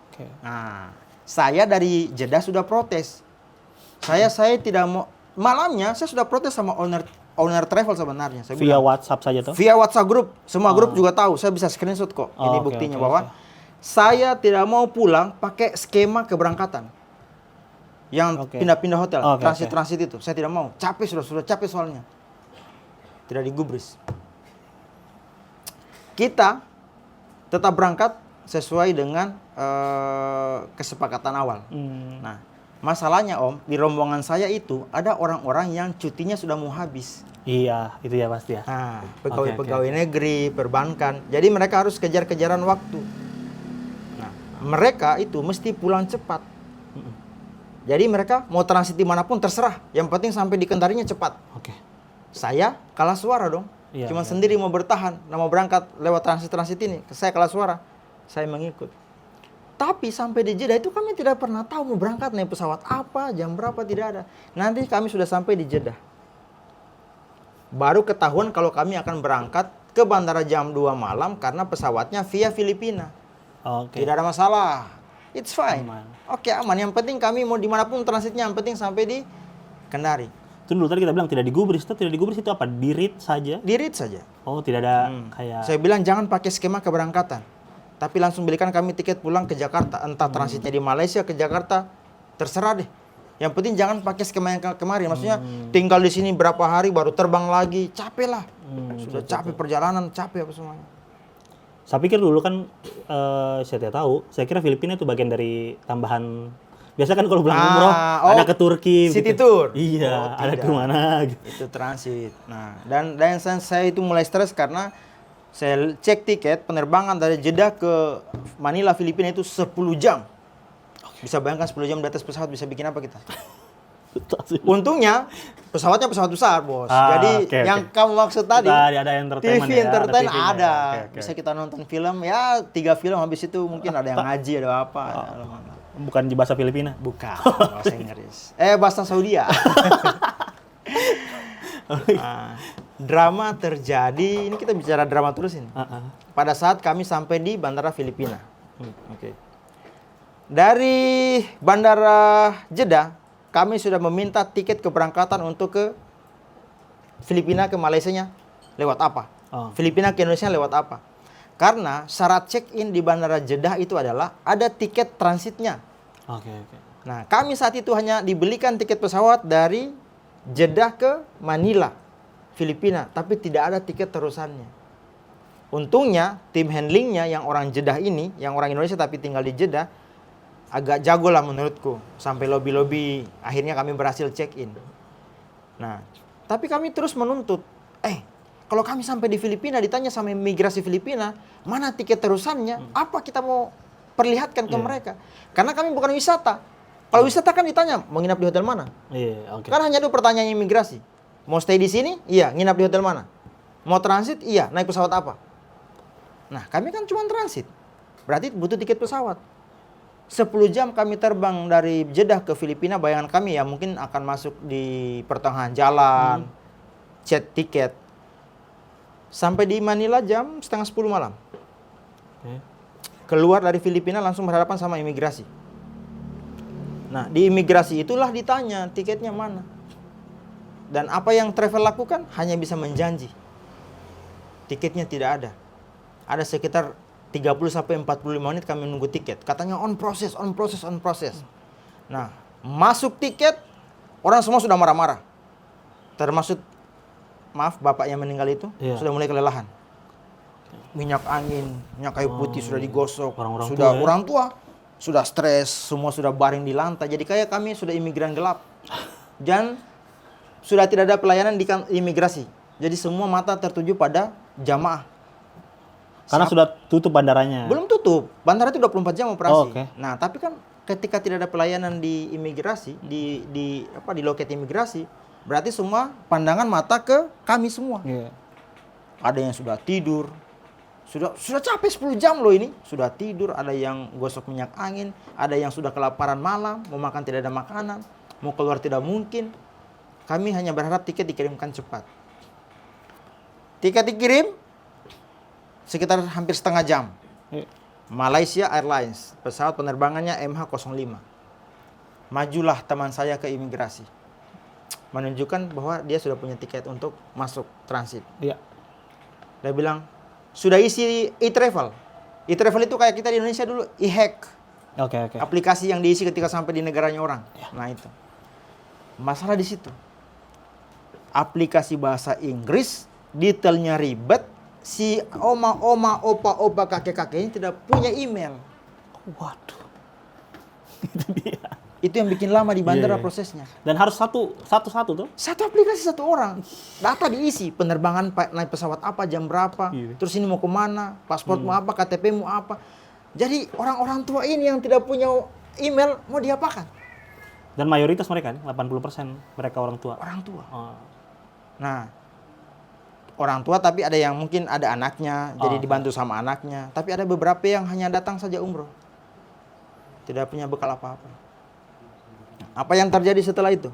Speaker 1: Oke.
Speaker 2: Nah, saya dari Jeddah sudah protes. Saya tidak mau, malamnya saya sudah protes sama owner owner travel sebenarnya. Saya
Speaker 1: Via
Speaker 2: bilang,
Speaker 1: WhatsApp saja tuh?
Speaker 2: via WhatsApp grup, semua grup juga tahu. Saya bisa screenshot kok. Ini
Speaker 1: oke,
Speaker 2: buktinya
Speaker 1: oke,
Speaker 2: bahwa saya tidak mau pulang pakai skema keberangkatan yang
Speaker 1: Oke.
Speaker 2: pindah-pindah hotel,
Speaker 1: Oke,
Speaker 2: transit itu. Saya tidak mau. Capek sudah capek soalnya. Tidak digubris. Kita tetap berangkat sesuai dengan kesepakatan awal. Nah, masalahnya Om, di rombongan saya itu ada orang-orang yang cutinya sudah mau habis.
Speaker 1: Iya, itu ya pasti ya.
Speaker 2: Nah,
Speaker 1: Oke,
Speaker 2: pegawai-pegawai
Speaker 1: oke.
Speaker 2: negeri, perbankan. Jadi mereka harus kejar-kejaran waktu. Nah, mereka itu mesti pulang cepat. Jadi mereka mau transit dimanapun terserah. Yang penting sampai di Kendarinya cepat.
Speaker 1: Oke.
Speaker 2: Saya kalah suara dong.
Speaker 1: Iya,
Speaker 2: Cuma
Speaker 1: iya.
Speaker 2: sendiri mau bertahan. Mau berangkat lewat transit-transit ini. Saya kalah suara. Saya mengikut. Tapi sampai di Jeddah itu kami tidak pernah tahu mau berangkat naik pesawat apa, jam berapa, tidak ada. Nanti kami sudah sampai di Jeddah. Baru ketahuan kalau kami akan berangkat ke bandara jam 2 malam karena pesawatnya via Filipina.
Speaker 1: Oke.
Speaker 2: Tidak ada masalah. It's fine.
Speaker 1: Aman.
Speaker 2: Oke, aman. Yang penting kami mau dimanapun transitnya, yang penting sampai di Kendari.
Speaker 1: Itu dulu tadi kita bilang tidak digubris. Itu tidak digubris itu apa? Di-read saja?
Speaker 2: Di read saja.
Speaker 1: Oh, tidak ada kayak...
Speaker 2: Saya bilang jangan pakai skema keberangkatan. Tapi langsung belikan kami tiket pulang ke Jakarta. Entah transitnya di Malaysia ke Jakarta, terserah deh. Yang penting jangan pakai skema yang kemarin. Maksudnya tinggal di sini berapa hari baru terbang lagi. Capek lah. Sudah capek perjalanan, capek apa semuanya.
Speaker 1: Saya pikir dulu kan, saya tidak tahu, saya kira Filipina itu bagian dari tambahan. Biasa kan kalau pulang umroh, ada ke Turki.
Speaker 2: City
Speaker 1: gitu.
Speaker 2: tour.
Speaker 1: Iya, ada
Speaker 2: tidak.
Speaker 1: kemana gitu.
Speaker 2: Itu transit. Nah, dan saya itu mulai stres karena saya cek tiket penerbangan dari Jeddah ke Manila, Filipina itu 10 jam. Bisa bayangkan 10 jam di atas pesawat bisa bikin apa kita? Untungnya pesawatnya pesawat besar, Bos. Jadi
Speaker 1: oke,
Speaker 2: yang kamu maksud tadi,
Speaker 1: ada entertainment
Speaker 2: TV
Speaker 1: ya,
Speaker 2: entertain
Speaker 1: TV-nya.
Speaker 2: ada.
Speaker 1: Oke.
Speaker 2: Bisa kita nonton film ya 3 film habis itu mungkin ada yang ngaji ada apa.
Speaker 1: Bukan di bahasa Filipina.
Speaker 2: Bukan bahasa Inggris. Bahasa Saudi ya. Nah, drama terjadi. Ini kita bicara drama terus ini. Pada saat kami sampai di bandara Filipina. Oke. Dari bandara Jeddah, kami sudah meminta tiket keberangkatan untuk ke Filipina ke Malaysianya lewat apa? Filipina ke Indonesia lewat apa? Karena syarat check-in di bandara Jeddah itu adalah ada tiket transitnya.
Speaker 1: Oke.
Speaker 2: Nah, kami saat itu hanya dibelikan tiket pesawat dari Jeddah ke Manila, Filipina, tapi tidak ada tiket terusannya. Untungnya tim handlingnya yang orang Jeddah ini, yang orang Indonesia tapi tinggal di Jeddah, agak jago lah menurutku. Sampai lobby-lobby akhirnya kami berhasil check-in. Nah, tapi kami terus menuntut. Kalau kami sampai di Filipina ditanya sama imigrasi Filipina, mana tiket terusannya? Apa kita mau perlihatkan ke mereka? Karena kami bukan wisata. Kalau wisata kan ditanya, mau nginap di hotel mana?
Speaker 1: Iya, oke.
Speaker 2: Kan hanya ada pertanyaan imigrasi. Mau stay di sini? Iya. Nginap di hotel mana? Mau transit? Iya. Naik pesawat apa? Nah, kami kan cuma transit. Berarti butuh tiket pesawat. 10 jam kami terbang dari Jeddah ke Filipina, bayangan kami ya mungkin akan masuk di pertengahan jalan, chat tiket. Sampai di Manila jam setengah 10 malam. Keluar dari Filipina langsung berhadapan sama imigrasi. Nah, di imigrasi itulah ditanya tiketnya mana. Dan apa yang travel lakukan hanya bisa menjanji. Tiketnya tidak ada. Ada sekitar 30 sampai 45 menit kami menunggu tiket. Katanya on process. Nah, masuk tiket, orang semua sudah marah-marah. Termasuk, maaf, bapak yang meninggal itu sudah mulai kelelahan. Minyak angin, minyak kayu putih sudah digosok. Orang tua sudah stres, semua sudah baring di lantai. Jadi kayak kami sudah imigran gelap. Dan sudah tidak ada pelayanan di imigrasi. Jadi semua mata tertuju pada jamaah.
Speaker 1: Karena sudah tutup bandaranya.
Speaker 2: Belum tutup. Bandara itu 24 jam operasi.
Speaker 1: Oke.
Speaker 2: Nah, tapi kan ketika tidak ada pelayanan di imigrasi, di loket imigrasi, berarti semua pandangan mata ke kami semua. Ada yang sudah tidur. Sudah capek 10 jam loh ini. Sudah tidur, ada yang gosok minyak angin, ada yang sudah kelaparan malam, mau makan tidak ada makanan, mau keluar tidak mungkin. Kami hanya berharap tiket dikirimkan cepat. Tiket dikirim sekitar hampir setengah jam. Malaysia Airlines, pesawat penerbangannya MH05. Majulah teman saya ke imigrasi. menunjukkan bahwa dia sudah punya tiket untuk masuk transit.
Speaker 1: Iya.
Speaker 2: Dia bilang, sudah isi e-travel. E-travel itu kayak kita di Indonesia dulu, e-hack.
Speaker 1: Oke.
Speaker 2: Aplikasi yang diisi ketika sampai di negaranya orang. Nah itu. Masalah di situ. Aplikasi bahasa Inggris, detailnya ribet, si oma, opa, kakek ini tidak punya email.
Speaker 1: Waduh. Itu dia.
Speaker 2: Itu yang bikin lama di bandara
Speaker 1: Iya.
Speaker 2: prosesnya.
Speaker 1: Dan harus satu tuh.
Speaker 2: Satu aplikasi satu orang. Data diisi, penerbangan naik pesawat apa, jam berapa,
Speaker 1: Iya.
Speaker 2: terus ini mau kemana, paspor mau apa, KTP mau apa. Jadi orang-orang tua ini yang tidak punya email mau diapakan?
Speaker 1: Dan mayoritas mereka, 80% mereka orang tua.
Speaker 2: Orang tua.
Speaker 1: Oh.
Speaker 2: Nah, orang tua tapi ada yang mungkin ada anaknya, jadi dibantu sama anaknya. Tapi ada beberapa yang hanya datang saja umroh. Tidak punya bekal apa-apa. Apa yang terjadi setelah itu?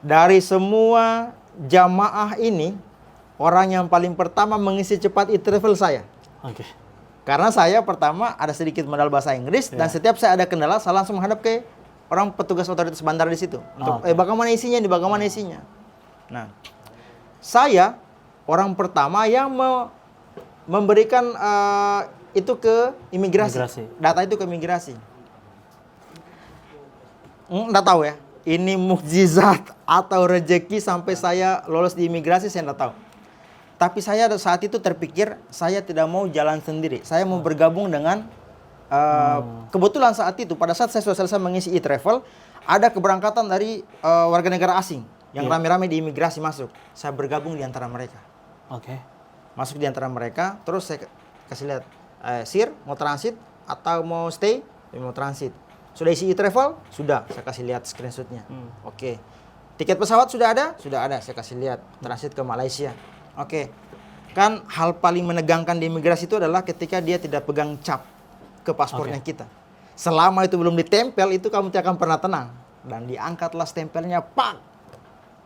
Speaker 2: Dari semua jamaah ini, orang yang paling pertama mengisi cepat e-travel saya.
Speaker 1: Oke.
Speaker 2: Karena saya pertama ada sedikit modal bahasa Inggris, dan setiap saya ada kendala, saya langsung menghadap ke orang petugas otoritas bandara di situ. Untuk, bagaimana isinya, bagaimana isinya. Nah, saya orang pertama yang memberikan itu ke imigrasi. Data itu ke imigrasi. Nggak tahu ya, ini mukjizat atau rezeki sampai saya lolos di imigrasi, saya nggak tahu. Tapi saya saat itu terpikir, saya tidak mau jalan sendiri. Saya mau bergabung dengan, kebetulan saat itu, pada saat saya sudah selesai mengisi e-travel, ada keberangkatan dari warga negara asing, yang rame-rame di imigrasi masuk. Saya bergabung di antara mereka.
Speaker 1: Oke.
Speaker 2: Masuk di antara mereka, terus saya kasih lihat, Sir, mau transit atau mau stay? Mau transit. Sudah isi e-travel? Sudah, saya kasih lihat screenshotnya. Oke. Tiket pesawat sudah ada? Sudah ada, saya kasih lihat. Transit ke Malaysia. Oke. Kan hal paling menegangkan di imigrasi itu adalah ketika dia tidak pegang cap ke paspornya kita. Selama itu belum ditempel, itu kamu tidak akan pernah tenang. Dan diangkatlah stempelnya, pak!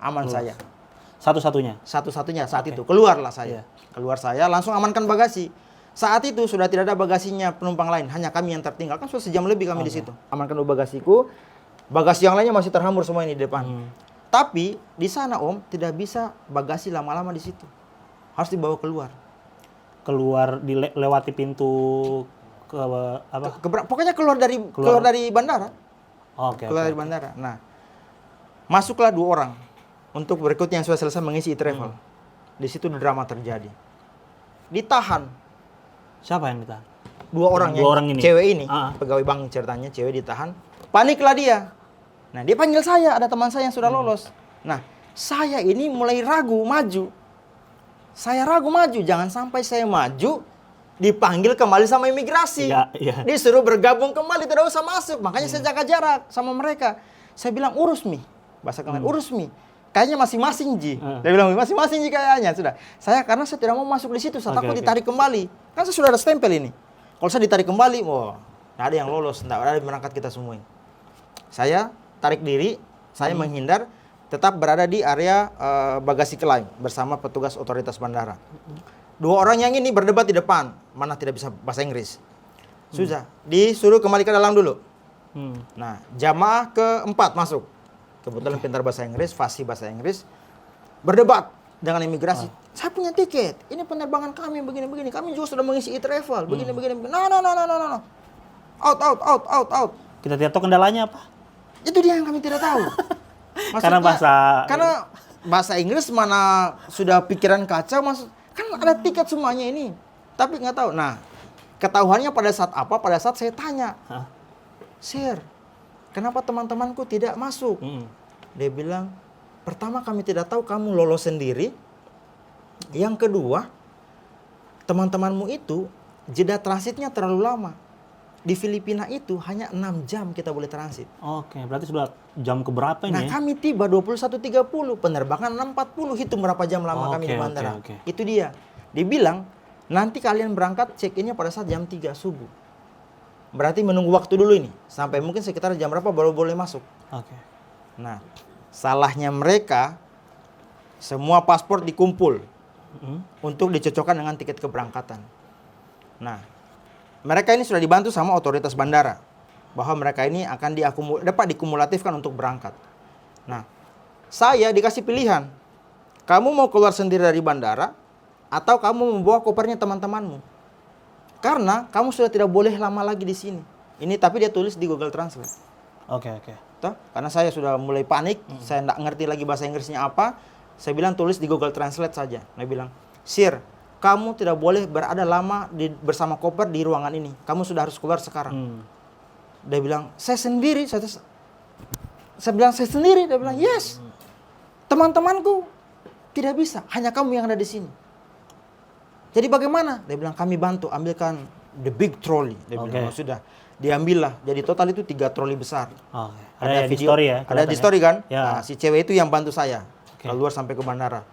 Speaker 2: Aman saya.
Speaker 1: Satu-satunya?
Speaker 2: Satu-satunya saat itu. Keluarlah saya. Keluar saya, langsung amankan bagasi. Saat itu sudah tidak ada bagasinya penumpang lain, hanya kami yang tertinggal. Kan sudah sejam lebih kami di situ. Amankan dulu bagasiku. Bagasi yang lainnya masih terhambur semua ini di depan. Tapi di sana Om tidak bisa bagasi lama-lama di situ. Harus dibawa keluar.
Speaker 1: Keluar lewati pintu ke apa?
Speaker 2: Pokoknya keluar dari bandara.
Speaker 1: Oke.
Speaker 2: Keluar dari bandara. Nah, masuklah 2 orang untuk berikutnya yang sudah selesai mengisi e-travel. Di situ drama terjadi. Ditahan.
Speaker 1: Siapa yang ditahan?
Speaker 2: 2 orang
Speaker 1: Dua orang ini.
Speaker 2: Cewek ini, pegawai bank ceritanya, cewek ditahan. Paniklah dia. Nah, dia panggil saya, ada teman saya yang sudah lolos. Nah, saya ini mulai ragu maju. Saya ragu maju, jangan sampai saya maju dipanggil kembali sama imigrasi.
Speaker 1: Iya.
Speaker 2: Disuruh bergabung kembali, tidak usah masuk. Makanya saya jaga jarak sama mereka. Saya bilang, urus mi. Bahasa kalian, urus mi. Kayaknya masing-masing Ji. Dia bilang masing-masing Ji kayaknya sudah. Karena saya tidak mau masuk di situ, saya takut ditarik kembali. Kan saya sudah ada stempel ini. Kalau saya ditarik kembali, wah, nggak ada yang lolos, nggak ada yang berangkat kita semua ini. Saya tarik diri, saya menghindar, tetap berada di area bagasi klaim bersama petugas otoritas bandara. 2 orang yang ini berdebat di depan, mana tidak bisa bahasa Inggris. Sudah, disuruh kembali ke dalam dulu. Nah, jamaah keempat masuk. Kebetulan pintar bahasa Inggris, fasih bahasa Inggris. Berdebat dengan imigrasi. Saya punya tiket. Ini penerbangan kami begini-begini. Kami juga sudah mengisi e-travel. Begini-begini. No. Out.
Speaker 1: Kita tidak tahu kendalanya apa?
Speaker 2: Itu dia yang kami tidak tahu.
Speaker 1: Karena
Speaker 2: bahasa Inggris mana sudah pikiran kacau. Kan ada tiket semuanya ini. Tapi nggak tahu. Nah, ketahuannya pada saat apa? Pada saat saya tanya. Sir, kenapa teman-temanku tidak masuk? Dia bilang, pertama kami tidak tahu kamu lolos sendiri. Yang kedua, teman-temanmu itu jeda transitnya terlalu lama. Di Filipina itu hanya 6 jam kita boleh transit.
Speaker 1: Oke, berarti sudah jam keberapa ini?
Speaker 2: Nah, kami tiba 21.30, penerbangan 6.40, hitung berapa jam lama kami di bandara. Itu dia. Dia bilang, nanti kalian berangkat check-in-nya pada saat jam 3 subuh. Berarti menunggu waktu dulu ini. Sampai mungkin sekitar jam berapa baru boleh masuk. Nah, salahnya mereka, semua paspor dikumpul untuk dicocokkan dengan tiket keberangkatan. Nah, mereka ini sudah dibantu sama otoritas bandara bahwa mereka ini akan dapat dikumulatifkan untuk berangkat. Nah, saya dikasih pilihan. Kamu mau keluar sendiri dari bandara, atau kamu membawa kopernya teman-temanmu. Karena kamu sudah tidak boleh lama lagi di sini. Ini tapi dia tulis di Google Translate.
Speaker 1: Oke, oke.
Speaker 2: Toh? Karena saya sudah mulai panik, saya nggak ngerti lagi bahasa Inggrisnya apa. Saya bilang tulis di Google Translate saja. Dia bilang, Sir, kamu tidak boleh berada lama bersama koper di ruangan ini. Kamu sudah harus keluar sekarang. Dia bilang, saya sendiri. Saya bilang, saya sendiri. Dia bilang, yes. Teman-temanku tidak bisa, hanya kamu yang ada di sini. Jadi bagaimana? Dia bilang, kami bantu ambilkan the big trolley. Dia bilang, oh, sudah. Diambillah. Jadi total itu 3 troli besar.
Speaker 1: Oke.
Speaker 2: Ada
Speaker 1: di
Speaker 2: video,
Speaker 1: story ya?
Speaker 2: ada di story kan?
Speaker 1: Ya.
Speaker 2: Nah, si cewek itu yang bantu saya. Keluar sampai ke bandara.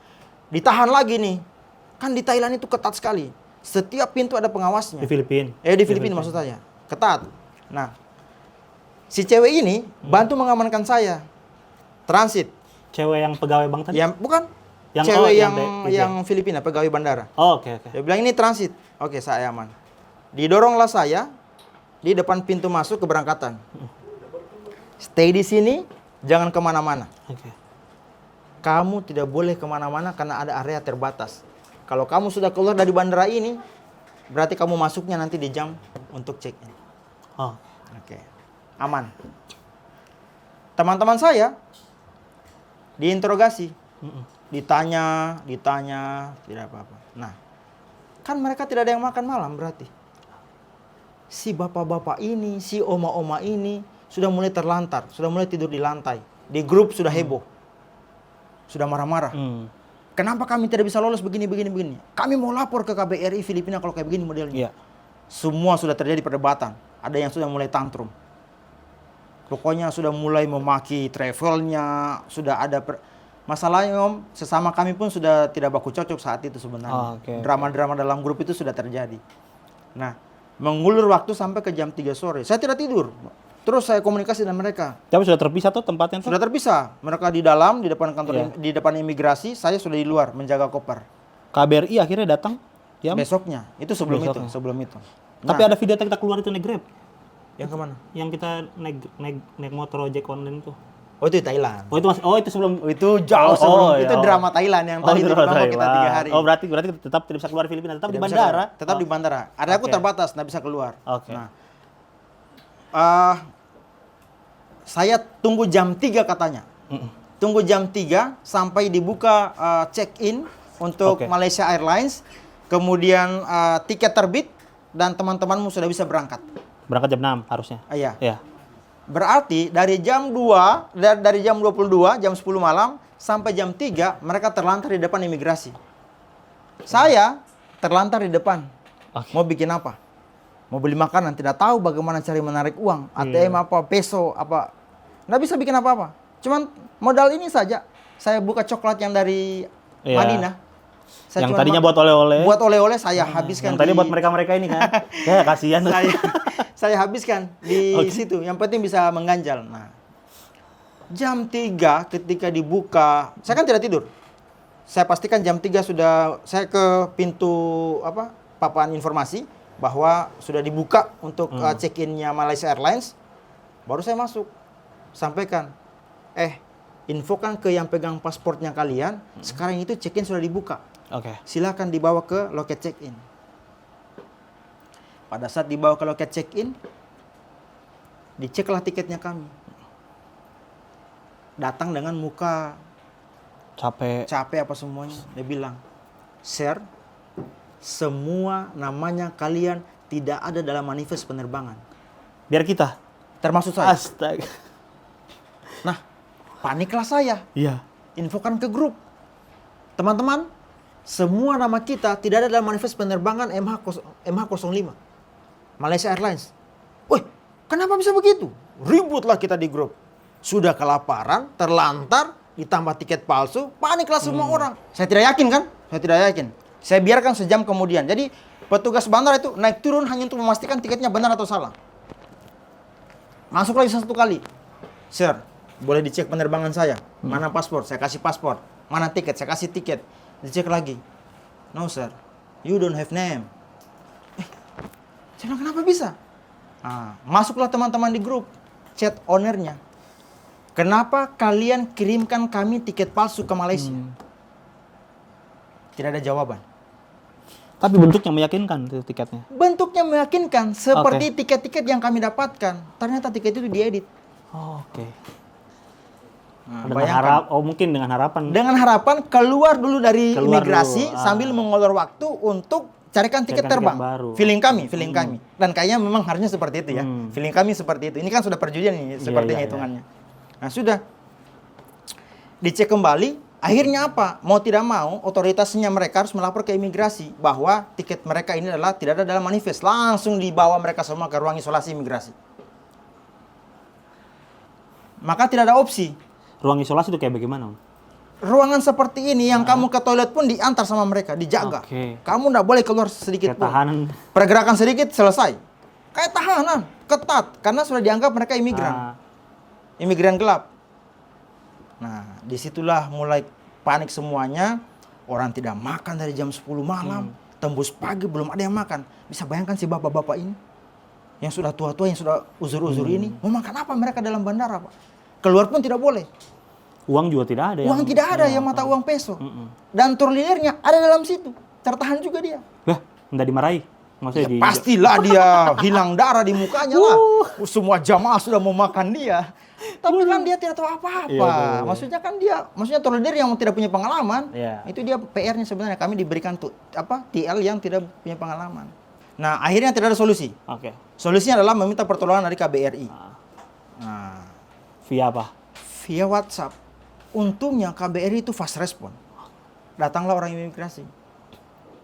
Speaker 2: Ditahan lagi nih. Kan di Thailand itu ketat sekali. Setiap pintu ada pengawasnya.
Speaker 1: Di Filipina.
Speaker 2: Di Filipina maksud saya. Ketat. Nah, si cewek ini bantu mengamankan saya. Transit.
Speaker 1: Cewek yang pegawai bank tadi?
Speaker 2: Yang bukan.
Speaker 1: Yang-
Speaker 2: Cewek
Speaker 1: oh,
Speaker 2: yang Filipina, pegawai bandara.
Speaker 1: Oh, oke, oke.
Speaker 2: Dia bilang ini transit. Oke, saya aman. Didoronglah saya di depan pintu masuk keberangkatan. Stay di sini, jangan kemana-mana.
Speaker 1: Oke.
Speaker 2: Kamu tidak boleh kemana-mana karena ada area terbatas. Kalau kamu sudah keluar dari bandara ini, berarti kamu masuknya nanti di jam untuk check-in.
Speaker 1: Oh.
Speaker 2: Oke, aman. Teman-teman saya diinterogasi. Ditanya, tidak apa-apa. Nah, kan mereka tidak ada yang makan malam berarti. Si bapak-bapak ini, si oma-oma ini sudah mulai terlantar, sudah mulai tidur di lantai. Di grup sudah heboh. Sudah marah-marah. Kenapa kami tidak bisa lolos begini. Kami mau lapor ke KBRI Filipina kalau kayak begini modelnya.
Speaker 1: Iya.
Speaker 2: Semua sudah terjadi perdebatan. Ada yang sudah mulai tantrum. Pokoknya sudah mulai memaki travelnya, sudah ada masalahnya Om, sesama kami pun sudah tidak baku cocok saat itu sebenarnya. Drama-drama dalam grup itu sudah terjadi. Nah, mengulur waktu sampai ke jam 3 sore. Saya tidak tidur. Terus saya komunikasi dengan mereka.
Speaker 1: Tapi sudah terpisah tuh tempatnya tuh?
Speaker 2: Sudah terpisah. Mereka di dalam, di depan kantor, di depan imigrasi. Saya sudah di luar menjaga koper.
Speaker 1: KBRI akhirnya datang jam?
Speaker 2: Besoknya. Itu sebelum
Speaker 1: Besoknya.
Speaker 2: itu. Sebelum itu.
Speaker 1: Tapi ada video kita keluar itu naik Grab.
Speaker 2: Yang kemana?
Speaker 1: Yang kita naik motor ojek online tuh.
Speaker 2: Oh itu di Thailand.
Speaker 1: Oh itu sebelum
Speaker 2: Itu jauh sebelum. Itu
Speaker 1: iya.
Speaker 2: drama Thailand yang tadi itu
Speaker 1: drama
Speaker 2: kita 3 hari.
Speaker 1: Oh berarti tetap tidak bisa keluar Filipina, tetap di
Speaker 2: Tidak bisa
Speaker 1: bandara.
Speaker 2: keluar. Tetap di bandara. Ada aku terbatas, nggak bisa keluar.
Speaker 1: Oke.
Speaker 2: Nah, saya tunggu jam 3 katanya. Tunggu jam 3 sampai dibuka check-in untuk Malaysia Airlines. Kemudian tiket terbit dan teman-temanmu sudah bisa berangkat.
Speaker 1: Berangkat jam 6 harusnya.
Speaker 2: Iya.
Speaker 1: Iya.
Speaker 2: Berarti dari jam 2, dari jam 22, jam 10 malam sampai jam 3 mereka terlantar di depan imigrasi. Saya terlantar di depan. Mau bikin apa? Mau beli makanan, tidak tahu bagaimana cari menarik uang, ATM apa, peso apa. Nggak bisa bikin apa-apa. Cuman modal ini saja. Saya buka coklat yang dari Madinah. Saya
Speaker 1: yang tadinya buat oleh-oleh.
Speaker 2: Buat oleh-oleh saya habiskan.
Speaker 1: Yang tadi buat mereka-mereka ini kan. Ya kasihan.
Speaker 2: Saya habiskan di situ. Yang penting bisa mengganjal. Nah, jam 3 ketika dibuka, saya kan tidak tidur. Saya pastikan jam 3 sudah saya ke pintu papan informasi bahwa sudah dibuka untuk check-in-nya Malaysia Airlines. Baru saya masuk. Sampaikan, infokan ke yang pegang pasportnya kalian, sekarang itu check-in sudah dibuka. Silakan dibawa ke loket check-in. Pada saat dibawa ke loket check-in, diceklah tiketnya kami. Datang dengan muka capek apa semuanya. Dia bilang, Sir, semua namanya kalian tidak ada dalam manifest penerbangan.
Speaker 1: Biar kita.
Speaker 2: Termasuk saya.
Speaker 1: Astaga.
Speaker 2: Nah, paniklah saya.
Speaker 1: Iya.
Speaker 2: Infokan ke grup. Teman-teman, semua nama kita tidak ada dalam manifest penerbangan MH05. Malaysia Airlines. Wih, kenapa bisa begitu? Ributlah kita di grup. Sudah kelaparan, terlantar, ditambah tiket palsu, paniklah semua orang. Saya tidak yakin kan? Saya tidak yakin. Saya biarkan sejam kemudian. Jadi, petugas bandara itu naik turun hanya untuk memastikan tiketnya benar atau salah. Masuk lagi 1 kali. Sir, boleh dicek penerbangan saya. Mana paspor? Saya kasih paspor. Mana tiket? Saya kasih tiket. Dicek lagi. No sir, you don't have name. Saya bilang kenapa bisa? Masuklah teman-teman di grup. Chat ownernya. kenapa kalian kirimkan kami tiket palsu ke Malaysia? Tidak ada jawaban.
Speaker 1: Tapi bentuknya meyakinkan itu tiketnya.
Speaker 2: Bentuknya meyakinkan seperti tiket-tiket yang kami dapatkan. Ternyata tiket itu diedit.
Speaker 1: Oke.
Speaker 2: Nah,
Speaker 1: Dengan
Speaker 2: bayangkan.
Speaker 1: mungkin dengan harapan.
Speaker 2: Dengan harapan keluar dulu dari
Speaker 1: Keluar
Speaker 2: imigrasi
Speaker 1: dulu.
Speaker 2: sambil mengolor waktu untuk carikan tiket
Speaker 1: Carikan tiket
Speaker 2: terbang.
Speaker 1: baru.
Speaker 2: Feeling kami. Dan kayaknya memang harusnya seperti itu ya. Feeling kami seperti itu. Ini kan sudah perjudian nih sepertinya
Speaker 1: iya.
Speaker 2: hitungannya. Nah, sudah dicek kembali. Akhirnya apa? Mau tidak mau, otoritasnya mereka harus melapor ke imigrasi bahwa tiket mereka ini adalah tidak ada dalam manifest. Langsung dibawa mereka semua ke ruang isolasi imigrasi. Maka tidak ada opsi.
Speaker 1: Ruang isolasi itu kayak bagaimana, Om?
Speaker 2: Ruangan seperti ini yang kamu ke toilet pun diantar sama mereka, dijaga.
Speaker 1: Oke.
Speaker 2: Kamu tidak boleh keluar sedikit
Speaker 1: Kayak
Speaker 2: pun.
Speaker 1: tahanan.
Speaker 2: Pergerakan sedikit selesai. Kayak tahanan, ketat karena sudah dianggap mereka imigran. Imigran gelap. Nah, disitulah mulai panik semuanya. Orang tidak makan dari jam 10 malam. Tembus pagi belum ada yang makan. Bisa bayangkan si bapak-bapak ini. Yang sudah tua-tua, yang sudah uzur-uzur ini. Mau makan apa mereka dalam bandara, Pak? Keluar pun tidak boleh.
Speaker 1: Uang juga tidak ada.
Speaker 2: Uang tidak ada, yang mata uang peso. Dan turnirnya ada dalam situ. Tertahan juga dia.
Speaker 1: Lah, enggak dimarahi. Maksudnya
Speaker 2: Ya, pastilah dia hilang darah di mukanya lah. Semua jamaah sudah mau makan dia. Tapi kan dia tidak tahu apa-apa.
Speaker 1: Iya.
Speaker 2: Maksudnya kan maksudnya tolerir yang tidak punya pengalaman.
Speaker 1: Iya.
Speaker 2: Itu dia PR-nya sebenarnya. Kami diberikan TL yang tidak punya pengalaman. Nah, akhirnya tidak ada solusi.
Speaker 1: Oke.
Speaker 2: Solusinya adalah meminta pertolongan dari KBRI. Nah,
Speaker 1: Via apa?
Speaker 2: via WhatsApp. Untungnya KBRI itu fast respon. Datanglah orang imigrasi.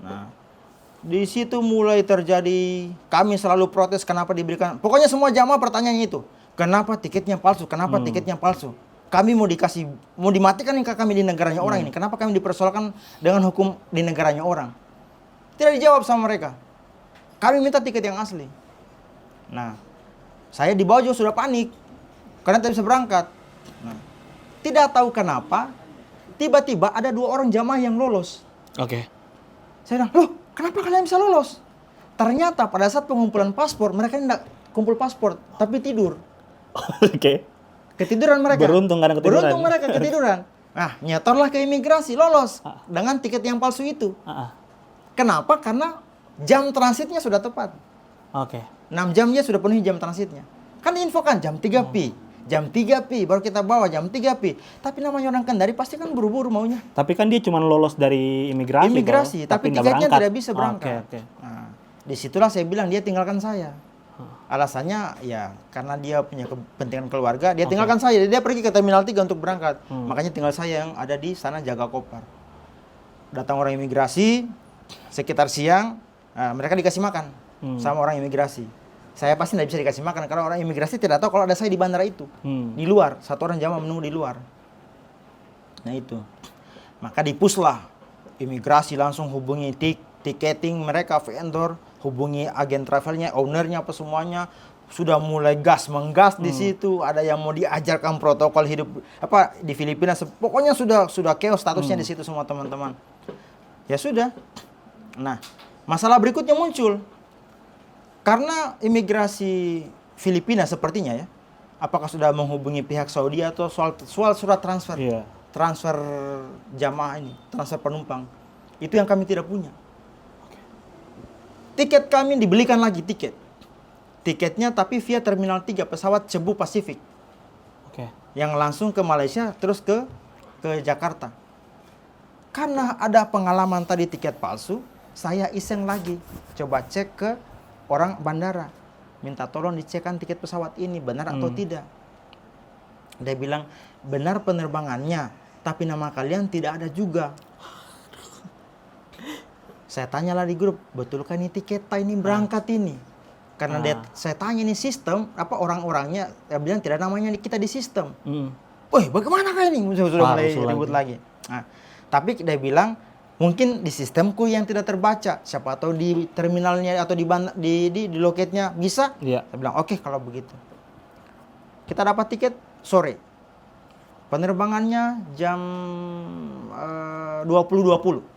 Speaker 2: Nah, di situ mulai terjadi, kami selalu protes kenapa diberikan. Pokoknya semua jamaah pertanyaannya itu. Kenapa tiketnya palsu? Kenapa tiketnya palsu? Kami mau dimatikan nih kami di negaranya orang ini. Kenapa kami dipersoalkan dengan hukum di negaranya orang? Tidak dijawab sama mereka. Kami minta tiket yang asli. Nah, saya di bawah juga sudah panik. Karena tidak bisa berangkat. Nah, tidak tahu kenapa, tiba-tiba ada 2 orang jamaah yang lolos.
Speaker 1: Oke.
Speaker 2: Saya bilang, loh kenapa kalian bisa lolos? Ternyata pada saat pengumpulan paspor, mereka tidak kumpul paspor, tapi tidur.
Speaker 1: Oke.
Speaker 2: Ketiduran mereka.
Speaker 1: Beruntung karena ketiduran.
Speaker 2: Beruntung mereka ketiduran. Nah, nyetorlah ke imigrasi, lolos. Dengan tiket yang palsu itu. Kenapa? Karena jam transitnya sudah tepat.
Speaker 1: Oke.
Speaker 2: 6 jam dia sudah penuhi jam transitnya. Kan diinfokan jam 3 pi. Jam 3 pi, baru kita bawa jam 3 pi. Tapi namanya orang Kendari pasti kan buru-buru maunya.
Speaker 1: Tapi kan dia cuma lolos dari imigrasi.
Speaker 2: Imigrasi, tapi
Speaker 1: nggak
Speaker 2: tiketnya
Speaker 1: berangkat.
Speaker 2: tidak bisa berangkat.
Speaker 1: Oke.
Speaker 2: Nah, disitulah saya bilang dia tinggalkan saya. Alasannya ya karena dia punya kepentingan keluarga, dia tinggalkan saya. Dia pergi ke Terminal 3 untuk berangkat. Makanya tinggal saya yang ada di sana jaga koper. Datang orang imigrasi sekitar siang, mereka dikasih makan sama orang imigrasi. Saya pasti tidak bisa dikasih makan karena orang imigrasi tidak tahu kalau ada saya di bandara itu. Di luar, 1 orang jamaah menunggu di luar. Nah itu. Maka dipuslah imigrasi langsung hubungi tiketing mereka, vendor, hubungi agen travelnya, ownernya apa semuanya. Sudah mulai menggas di situ. Ada yang mau diajarkan protokol hidup apa di Filipina. Pokoknya sudah chaos statusnya di situ semua teman-teman. Ya sudah. Nah, masalah berikutnya muncul. Karena imigrasi Filipina sepertinya ya, apakah sudah menghubungi pihak Saudi atau soal surat transfer, transfer jamaah ini, transfer penumpang, itu yang kami tidak punya. Tiket kami dibelikan lagi tiketnya tapi via Terminal 3 pesawat Cebu Pacific, yang langsung ke Malaysia terus ke Jakarta. Karena ada pengalaman tadi tiket palsu, saya iseng lagi coba cek ke orang bandara, minta tolong dicekkan tiket pesawat ini benar atau tidak. Dia bilang benar penerbangannya, tapi nama kalian tidak ada juga. Saya tanyalah di grup, betulkah ini tiket ini berangkat ini? Karena saya tanya ini sistem, apa orang-orangnya, dia bilang tidak namanya kita di sistem. Woi, bagaimana kah ini? Sudah mulai ribut lagi. Nah, tapi dia bilang mungkin di sistemku yang tidak terbaca. Siapa tahu di terminalnya atau di loketnya bisa. Saya bilang oke, kalau begitu. Kita dapat tiket sore. Penerbangannya jam 20.20.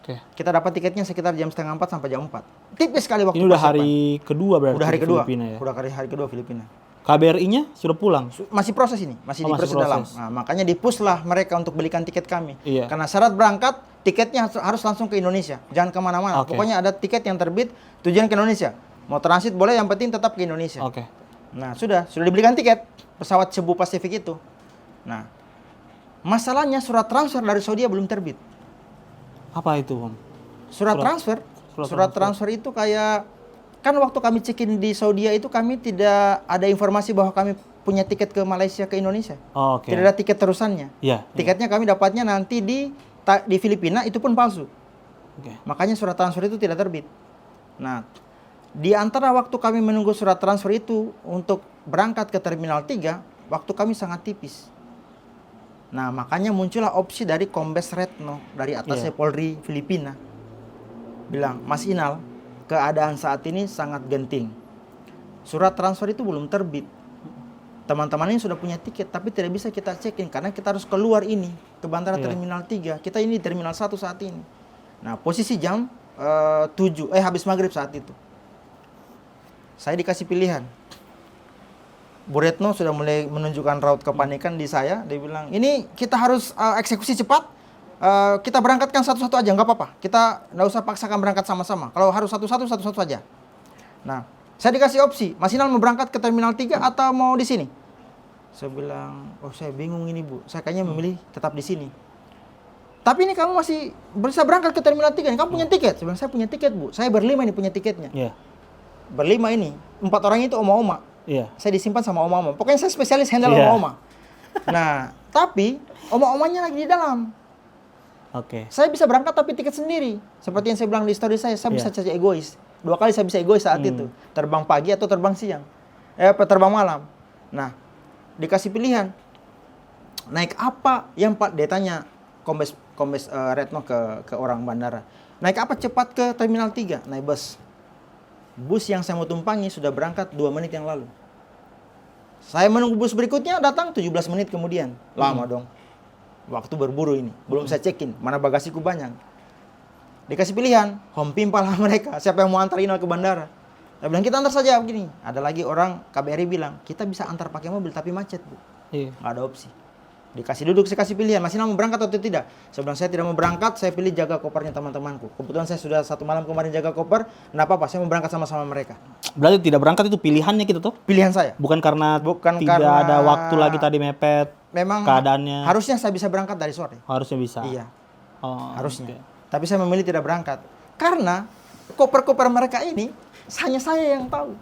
Speaker 2: Kita dapat tiketnya sekitar jam 3:30 sampai jam 4. Tipis sekali waktu.
Speaker 1: Ini udah hari kedua berarti.
Speaker 2: Udah hari kedua.
Speaker 1: Filipina ya.
Speaker 2: Udah hari kedua Filipina.
Speaker 1: KBRI-nya sudah pulang.
Speaker 2: Masih proses ini, masih
Speaker 1: Oh, masih
Speaker 2: diproses dalam.
Speaker 1: proses.
Speaker 2: Nah, makanya di-push lah mereka untuk belikan tiket kami.
Speaker 1: Iya.
Speaker 2: Karena syarat berangkat, tiketnya harus langsung ke Indonesia. Jangan kemana-mana.
Speaker 1: Oke.
Speaker 2: Pokoknya ada tiket yang terbit, tujuan ke Indonesia. Mau transit boleh, yang penting tetap ke Indonesia.
Speaker 1: Oke.
Speaker 2: Nah, sudah dibelikan tiket pesawat Cebu Pasifik itu. Nah, masalahnya surat transfer dari Saudi belum terbit.
Speaker 1: Apa itu, Om?
Speaker 2: Surat transfer itu kayak, kan waktu kami check-in di Saudi itu kami tidak ada informasi bahwa kami punya tiket ke Malaysia ke Indonesia.
Speaker 1: Oh, oke.
Speaker 2: Tidak ada tiket terusannya.
Speaker 1: Iya.
Speaker 2: Tiketnya kami dapatnya nanti di Filipina, itu pun palsu.
Speaker 1: Oke.
Speaker 2: Makanya surat transfer itu tidak terbit. Nah, di antara waktu kami menunggu surat transfer itu untuk berangkat ke Terminal 3, waktu kami sangat tipis. Nah, makanya muncullah opsi dari Kombes Retno, dari atasnya
Speaker 1: Iya.
Speaker 2: Polri Filipina. Bilang, Mas Inal, keadaan saat ini sangat genting. Surat transfer itu belum terbit. Teman-teman ini sudah punya tiket, tapi tidak bisa kita check-in karena kita harus keluar ini ke Bandara
Speaker 1: Iya.
Speaker 2: Terminal 3. Kita ini di Terminal 1 saat ini. Nah, posisi jam 7, habis maghrib saat itu. Saya dikasih pilihan. Bu Retno sudah mulai menunjukkan raut kepanikan di saya. Dia bilang, ini kita harus eksekusi cepat. Kita berangkatkan satu-satu aja, nggak apa-apa. Kita nggak usah paksakan berangkat sama-sama. Kalau harus satu-satu aja. Nah, saya dikasih opsi. Mas Inal mau berangkat ke Terminal 3 atau mau di sini? Saya bilang, oh saya bingung ini Bu. Saya kayaknya memilih tetap di sini. Tapi ini kamu masih bisa berangkat ke Terminal 3. Kamu punya tiket? Saya bilang, saya punya tiket Bu. Saya berlima ini punya tiketnya.
Speaker 1: Iya.
Speaker 2: Berlima ini. 4 orang itu oma-oma.
Speaker 1: Iya.
Speaker 2: Saya disimpan sama oma-oma. Pokoknya saya spesialis handle
Speaker 1: Iya.
Speaker 2: oma-oma. Nah, tapi oma-omanya lagi di dalam.
Speaker 1: Oke.
Speaker 2: Saya bisa berangkat tapi tiket sendiri. Seperti yang saya bilang di story saya bisa
Speaker 1: Iya.
Speaker 2: saja egois. 2 kali saya bisa egois saat itu. Terbang pagi atau terbang siang. Terbang malam. Nah, dikasih pilihan. Naik apa yang Pak? Dia tanya Kombes Retno ke orang bandara. Naik apa cepat ke Terminal 3? Naik bus. Bus yang saya mau tumpangi sudah berangkat 2 menit yang lalu. Saya menunggu bus berikutnya datang 17 menit kemudian. Lama dong. Waktu berburu ini. Belum saya check-in. Mana bagasiku banyak. Dikasih pilihan. Home pimpal lah mereka. Siapa yang mau antar Inal ke bandara? Saya bilang, kita antar saja begini. Ada lagi orang KBRI bilang, kita bisa antar pakai mobil tapi macet Bu.
Speaker 1: Iya.
Speaker 2: Nggak ada opsi. Dikasih duduk, saya kasih pilihan. Mas Inal mau berangkat atau tidak? Saya bilang, saya tidak mau berangkat. Saya pilih jaga kopernya teman-temanku. Kebetulan saya sudah 1 malam kemarin jaga koper. Nggak apa-apa, saya mau berangkat sama-sama mereka.
Speaker 1: Berarti tidak berangkat itu pilihannya gitu toh?
Speaker 2: Pilihan saya.
Speaker 1: Bukan karena tidak
Speaker 2: karena
Speaker 1: ada waktu lagi tadi mepet.
Speaker 2: Memang
Speaker 1: keadaannya
Speaker 2: harusnya saya bisa berangkat dari sore.
Speaker 1: harusnya bisa.
Speaker 2: Iya,
Speaker 1: Oh,
Speaker 2: harusnya.
Speaker 1: oke.
Speaker 2: Tapi saya memilih tidak berangkat. Karena koper-koper mereka ini hanya saya yang tahu.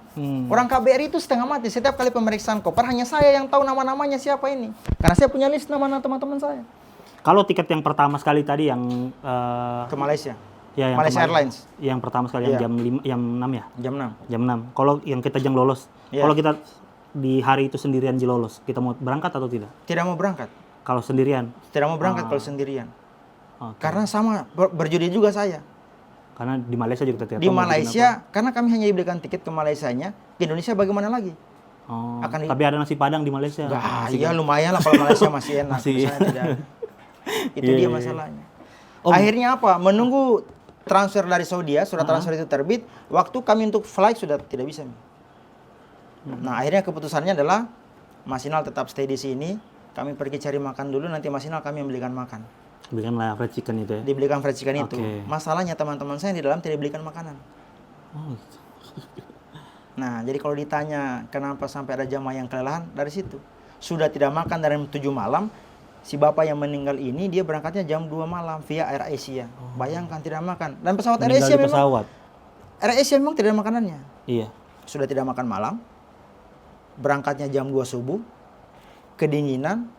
Speaker 2: Orang KBRI itu setengah mati. Setiap kali pemeriksaan koper hanya saya yang tahu nama-namanya siapa ini. Karena saya punya list nama teman-teman saya.
Speaker 1: Kalau tiket yang pertama sekali tadi yang
Speaker 2: Ke Malaysia.
Speaker 1: ya yang
Speaker 2: Malaysia
Speaker 1: kemarin,
Speaker 2: Airlines.
Speaker 1: yang pertama sekali yang
Speaker 2: Iya.
Speaker 1: jam 5, jam 6 ya?
Speaker 2: Jam 6.
Speaker 1: Jam 6. Kalau yang kita jam lolos.
Speaker 2: Iya.
Speaker 1: Kalau kita di hari itu sendirian lolos, kita mau berangkat atau tidak?
Speaker 2: Tidak mau berangkat.
Speaker 1: Kalau sendirian.
Speaker 2: Tidak mau berangkat kalau sendirian.
Speaker 1: Oke.
Speaker 2: Karena sama berjudi juga saya.
Speaker 1: Karena di Malaysia juga kita tidak
Speaker 2: Di
Speaker 1: tahu mau bikin
Speaker 2: Malaysia, karena kami hanya diberikan tiket ke Malaysianya, ke Indonesia bagaimana lagi?
Speaker 1: apa. Oh,
Speaker 2: akan di-
Speaker 1: tapi ada nasi Padang di Malaysia. Asik
Speaker 2: Iya
Speaker 1: kan?
Speaker 2: lumayan lah kalau Malaysia masih enak.
Speaker 1: Masih.
Speaker 2: Di sana tidak. Itu
Speaker 1: Iya,
Speaker 2: dia
Speaker 1: iya, iya.
Speaker 2: masalahnya.
Speaker 1: Om.
Speaker 2: Akhirnya apa? Menunggu transfer dari Saudi, surat transfer itu terbit. Waktu kami untuk flight sudah tidak bisa. Nah akhirnya keputusannya adalah Mas Inal tetap stay di sini. Kami pergi cari makan dulu. Nanti Mas Inal kami yang belikan makan.
Speaker 1: Belikanlah fried chicken itu ya.
Speaker 2: Dibelikan fried chicken itu.
Speaker 1: Oke.
Speaker 2: Masalahnya teman-teman saya yang di dalam tidak belikan makanan.
Speaker 1: Oh, gitu.
Speaker 2: Nah, jadi kalau ditanya kenapa sampai ada jamaah yang kelelahan, dari situ. Sudah tidak makan dari 7 malam, si bapak yang meninggal ini dia berangkatnya jam 2 malam via Air Asia. Bayangkan tidak makan. Dan pesawat Air
Speaker 1: Meninggal
Speaker 2: Asia
Speaker 1: di
Speaker 2: memang
Speaker 1: pesawat.
Speaker 2: Air Asia memang tidak ada makanannya.
Speaker 1: Iya.
Speaker 2: Sudah tidak makan malam. Berangkatnya jam 2 subuh. Kedinginan,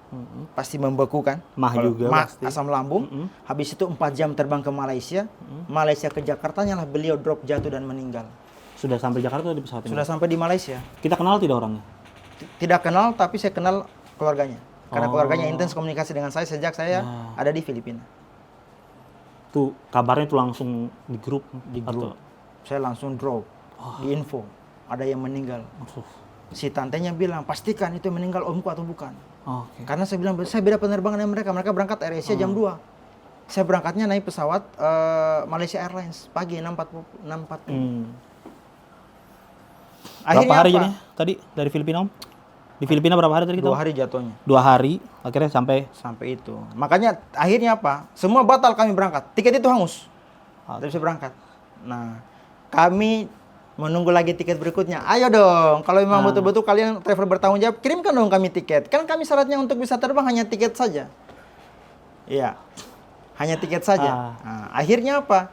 Speaker 2: pasti membeku kan?
Speaker 1: Mah
Speaker 2: Kalau
Speaker 1: juga pasti.
Speaker 2: asam lambung. Habis itu 4 jam terbang ke Malaysia. Malaysia ke Jakarta lah beliau drop jatuh dan meninggal.
Speaker 1: Sudah sampai Jakarta di pesawat ini?
Speaker 2: Sudah sampai di Malaysia.
Speaker 1: Kita kenal tidak orangnya?
Speaker 2: Tidak kenal, tapi saya kenal keluarganya. Karena
Speaker 1: Oh.
Speaker 2: keluarganya intens komunikasi dengan saya sejak saya ada di Filipina.
Speaker 1: Tuh kabarnya tuh langsung di grup.
Speaker 2: Di grup. Saya langsung drop di info. Ada yang meninggal. Si tantenya bilang, pastikan itu yang meninggal omku atau bukan.
Speaker 1: Oke.
Speaker 2: Karena saya bilang, saya beda penerbangan dengan mereka. Mereka berangkat Air Asia jam 2. Saya berangkatnya naik pesawat Malaysia Airlines pagi 6.40.
Speaker 1: Hmm.
Speaker 2: Akhirnya
Speaker 1: Berapa hari
Speaker 2: apa?
Speaker 1: ini tadi dari Filipina Om? Di Filipina berapa hari tadi kita?
Speaker 2: 2 hari jatuhnya.
Speaker 1: 2 hari, akhirnya sampai.
Speaker 2: Sampai itu. Makanya akhirnya apa? Semua batal kami berangkat. Tiket itu hangus. Tidak bisa berangkat. Nah, kami menunggu lagi tiket berikutnya. Ayo dong, kalau memang betul-betul kalian travel bertanggung jawab, kirimkan dong kami tiket. Kan kami syaratnya untuk bisa terbang hanya tiket saja. Iya, hanya tiket saja. Nah, akhirnya apa?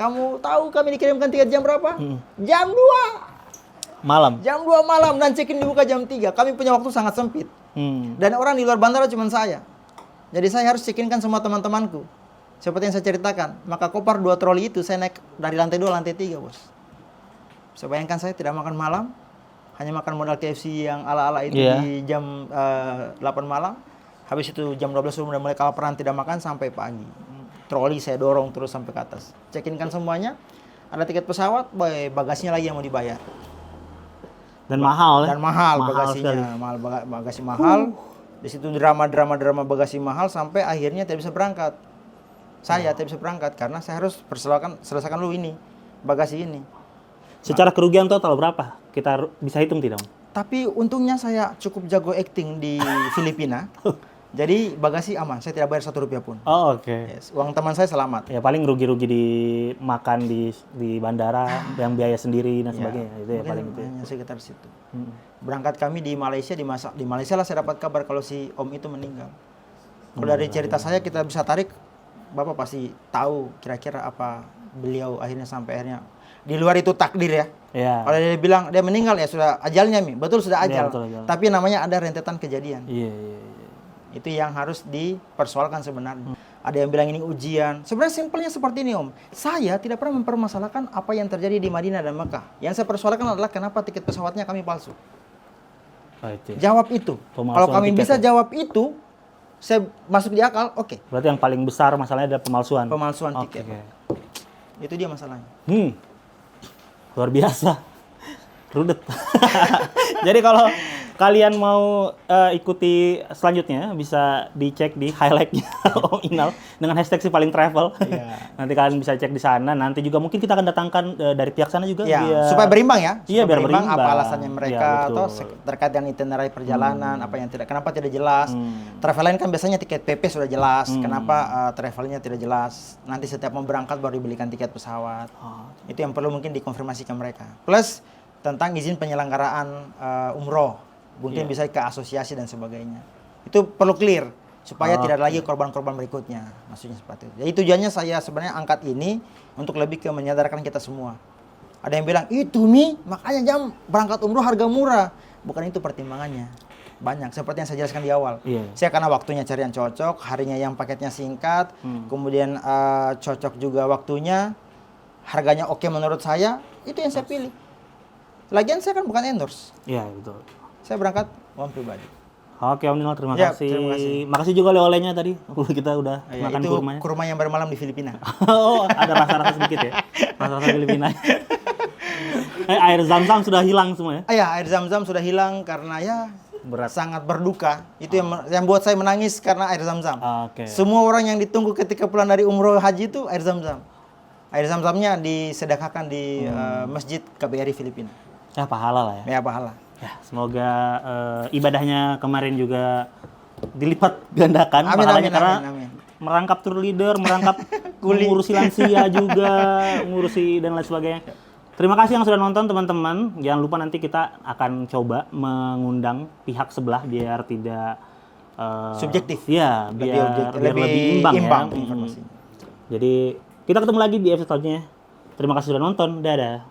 Speaker 2: Kamu tahu kami dikirimkan tiket jam berapa? Jam 2.
Speaker 1: Malam.
Speaker 2: Jam 2 malam dan check-in dibuka jam 3. Kami punya waktu sangat sempit. Dan orang di luar bandara cuma saya. Jadi saya harus check-in kan semua teman-temanku. Seperti yang saya ceritakan. Maka koper 2 troli itu saya naik dari lantai 2 lantai 3, Bos. Bisa bayangkan saya tidak makan malam. Hanya makan modal KFC yang ala-ala itu di jam 8 malam. Habis itu jam 12 sudah mulai kelaparan, tidak makan sampai pagi. Troli saya dorong terus sampai ke atas. Check-in kan semuanya. Ada tiket pesawat, bagasinya lagi yang mau dibayar.
Speaker 1: Dan mahal ya?
Speaker 2: Dan mahal
Speaker 1: sekali.
Speaker 2: bagasinya, bagasi mahal. Di situ drama bagasi mahal sampai akhirnya tidak bisa berangkat. Saya tidak bisa berangkat karena saya harus selesaikan dulu ini, bagasi ini.
Speaker 1: Secara kerugian total berapa? Kita bisa hitung tidak?
Speaker 2: Tapi untungnya saya cukup jago acting di Filipina. Jadi bagasi aman, saya tidak bayar 1 rupiah pun.
Speaker 1: Oh, oke.
Speaker 2: Yes, uang teman saya selamat.
Speaker 1: Ya paling rugi-rugi di makan di bandara, yang biaya sendiri dan sebagainya. Itu ya paling itu.
Speaker 2: Hanya sekitar situ. Berangkat kami di Malaysia, di Malaysia lah saya dapat kabar kalau si Om itu meninggal. Kalau dari cerita saya kita bisa tarik, Bapak pasti tahu kira-kira apa beliau akhirnya di luar itu takdir ya.
Speaker 1: Ya.
Speaker 2: Kalau dia bilang dia meninggal ya sudah ajalnya Mi, betul sudah ajal.
Speaker 1: betul, ajal.
Speaker 2: Tapi namanya ada rentetan kejadian.
Speaker 1: Iya.
Speaker 2: Itu yang harus dipersoalkan sebenarnya. Ada yang bilang ini ujian. Sebenarnya simpelnya seperti ini Om. Saya tidak pernah mempermasalahkan apa yang terjadi di Madinah dan Mekah. Yang saya persoalkan adalah kenapa tiket pesawatnya kami palsu.
Speaker 1: Oh, itu.
Speaker 2: Jawab itu.
Speaker 1: Pemalsuan
Speaker 2: Kalau kami
Speaker 1: tiket
Speaker 2: bisa
Speaker 1: ya?
Speaker 2: jawab itu, saya masuk di akal, oke.
Speaker 1: Berarti yang paling besar masalahnya adalah pemalsuan.
Speaker 2: Pemalsuan
Speaker 1: Oke.
Speaker 2: tiket. Itu dia masalahnya.
Speaker 1: Luar biasa. Rudet. Jadi kalau kalian mau ikuti selanjutnya bisa dicek di highlightnya Om Inal dengan hashtag si paling travel. Nanti kalian bisa cek di sana. Nanti juga mungkin kita akan datangkan dari pihak sana juga.
Speaker 2: Ya, supaya berimbang ya.
Speaker 1: Iya, biar berimbang.
Speaker 2: Apa alasannya mereka
Speaker 1: Ya,
Speaker 2: atau terkait dengan itinerary perjalanan, apa yang kenapa tidak jelas. Travel lain kan biasanya tiket PP sudah jelas. Kenapa travelnya tidak jelas? Nanti setiap mau berangkat baru dibelikan tiket pesawat. Itu yang perlu mungkin dikonfirmasi ke mereka. Plus tentang izin penyelenggaraan umroh. Mungkin bisa ke asosiasi dan sebagainya. Itu perlu clear supaya tidak ada lagi korban-korban berikutnya. Maksudnya seperti itu. Jadi tujuannya saya sebenarnya angkat ini untuk lebih ke menyadarkan kita semua. Ada yang bilang, itu Mi, makanya jam berangkat umroh harga murah. Bukan itu pertimbangannya. Banyak, seperti yang saya jelaskan di awal. Saya karena waktunya cari yang cocok, harinya yang paketnya singkat, kemudian cocok juga waktunya, harganya oke menurut saya, itu yang saya pilih. Lagian saya kan bukan endorse.
Speaker 1: Iya, betul.
Speaker 2: Saya berangkat uang pribadi.
Speaker 1: Oke Om Nino, terima
Speaker 2: Ya,
Speaker 1: kasih.
Speaker 2: terima kasih.
Speaker 1: Makasih juga oleh-olehnya tadi. Kita udah makan
Speaker 2: itu
Speaker 1: kurmanya.
Speaker 2: kurma yang bermalam di Filipina.
Speaker 1: Oh, ada rasa-rasa sedikit ya? Rasa-rasa Filipina. Air zam-zam sudah hilang semua ya?
Speaker 2: Ya, air zam-zam sudah hilang karena ya
Speaker 1: Berat.
Speaker 2: sangat berduka. Itu yang buat saya menangis karena air zam-zam.
Speaker 1: Oke.
Speaker 2: Semua orang yang ditunggu ketika pulang dari umroh haji itu air zam-zam. Air zam-zamnya disedekahkan di Masjid KBRI Filipina.
Speaker 1: Ya pahala lah ya.
Speaker 2: Ya, pahala.
Speaker 1: Ya, semoga ibadahnya kemarin juga dilipat gandakan pahalanya karena merangkap tour leader, merangkap ngurusi lansia juga, ngurusi dan lain sebagainya. Terima kasih yang sudah nonton teman-teman. Jangan lupa nanti kita akan coba mengundang pihak sebelah biar tidak
Speaker 2: subjektif.
Speaker 1: Ya, biar lebih imbang ya.
Speaker 2: informasinya.
Speaker 1: Jadi kita ketemu lagi di episode selanjutnya. Terima kasih sudah nonton. Dadah.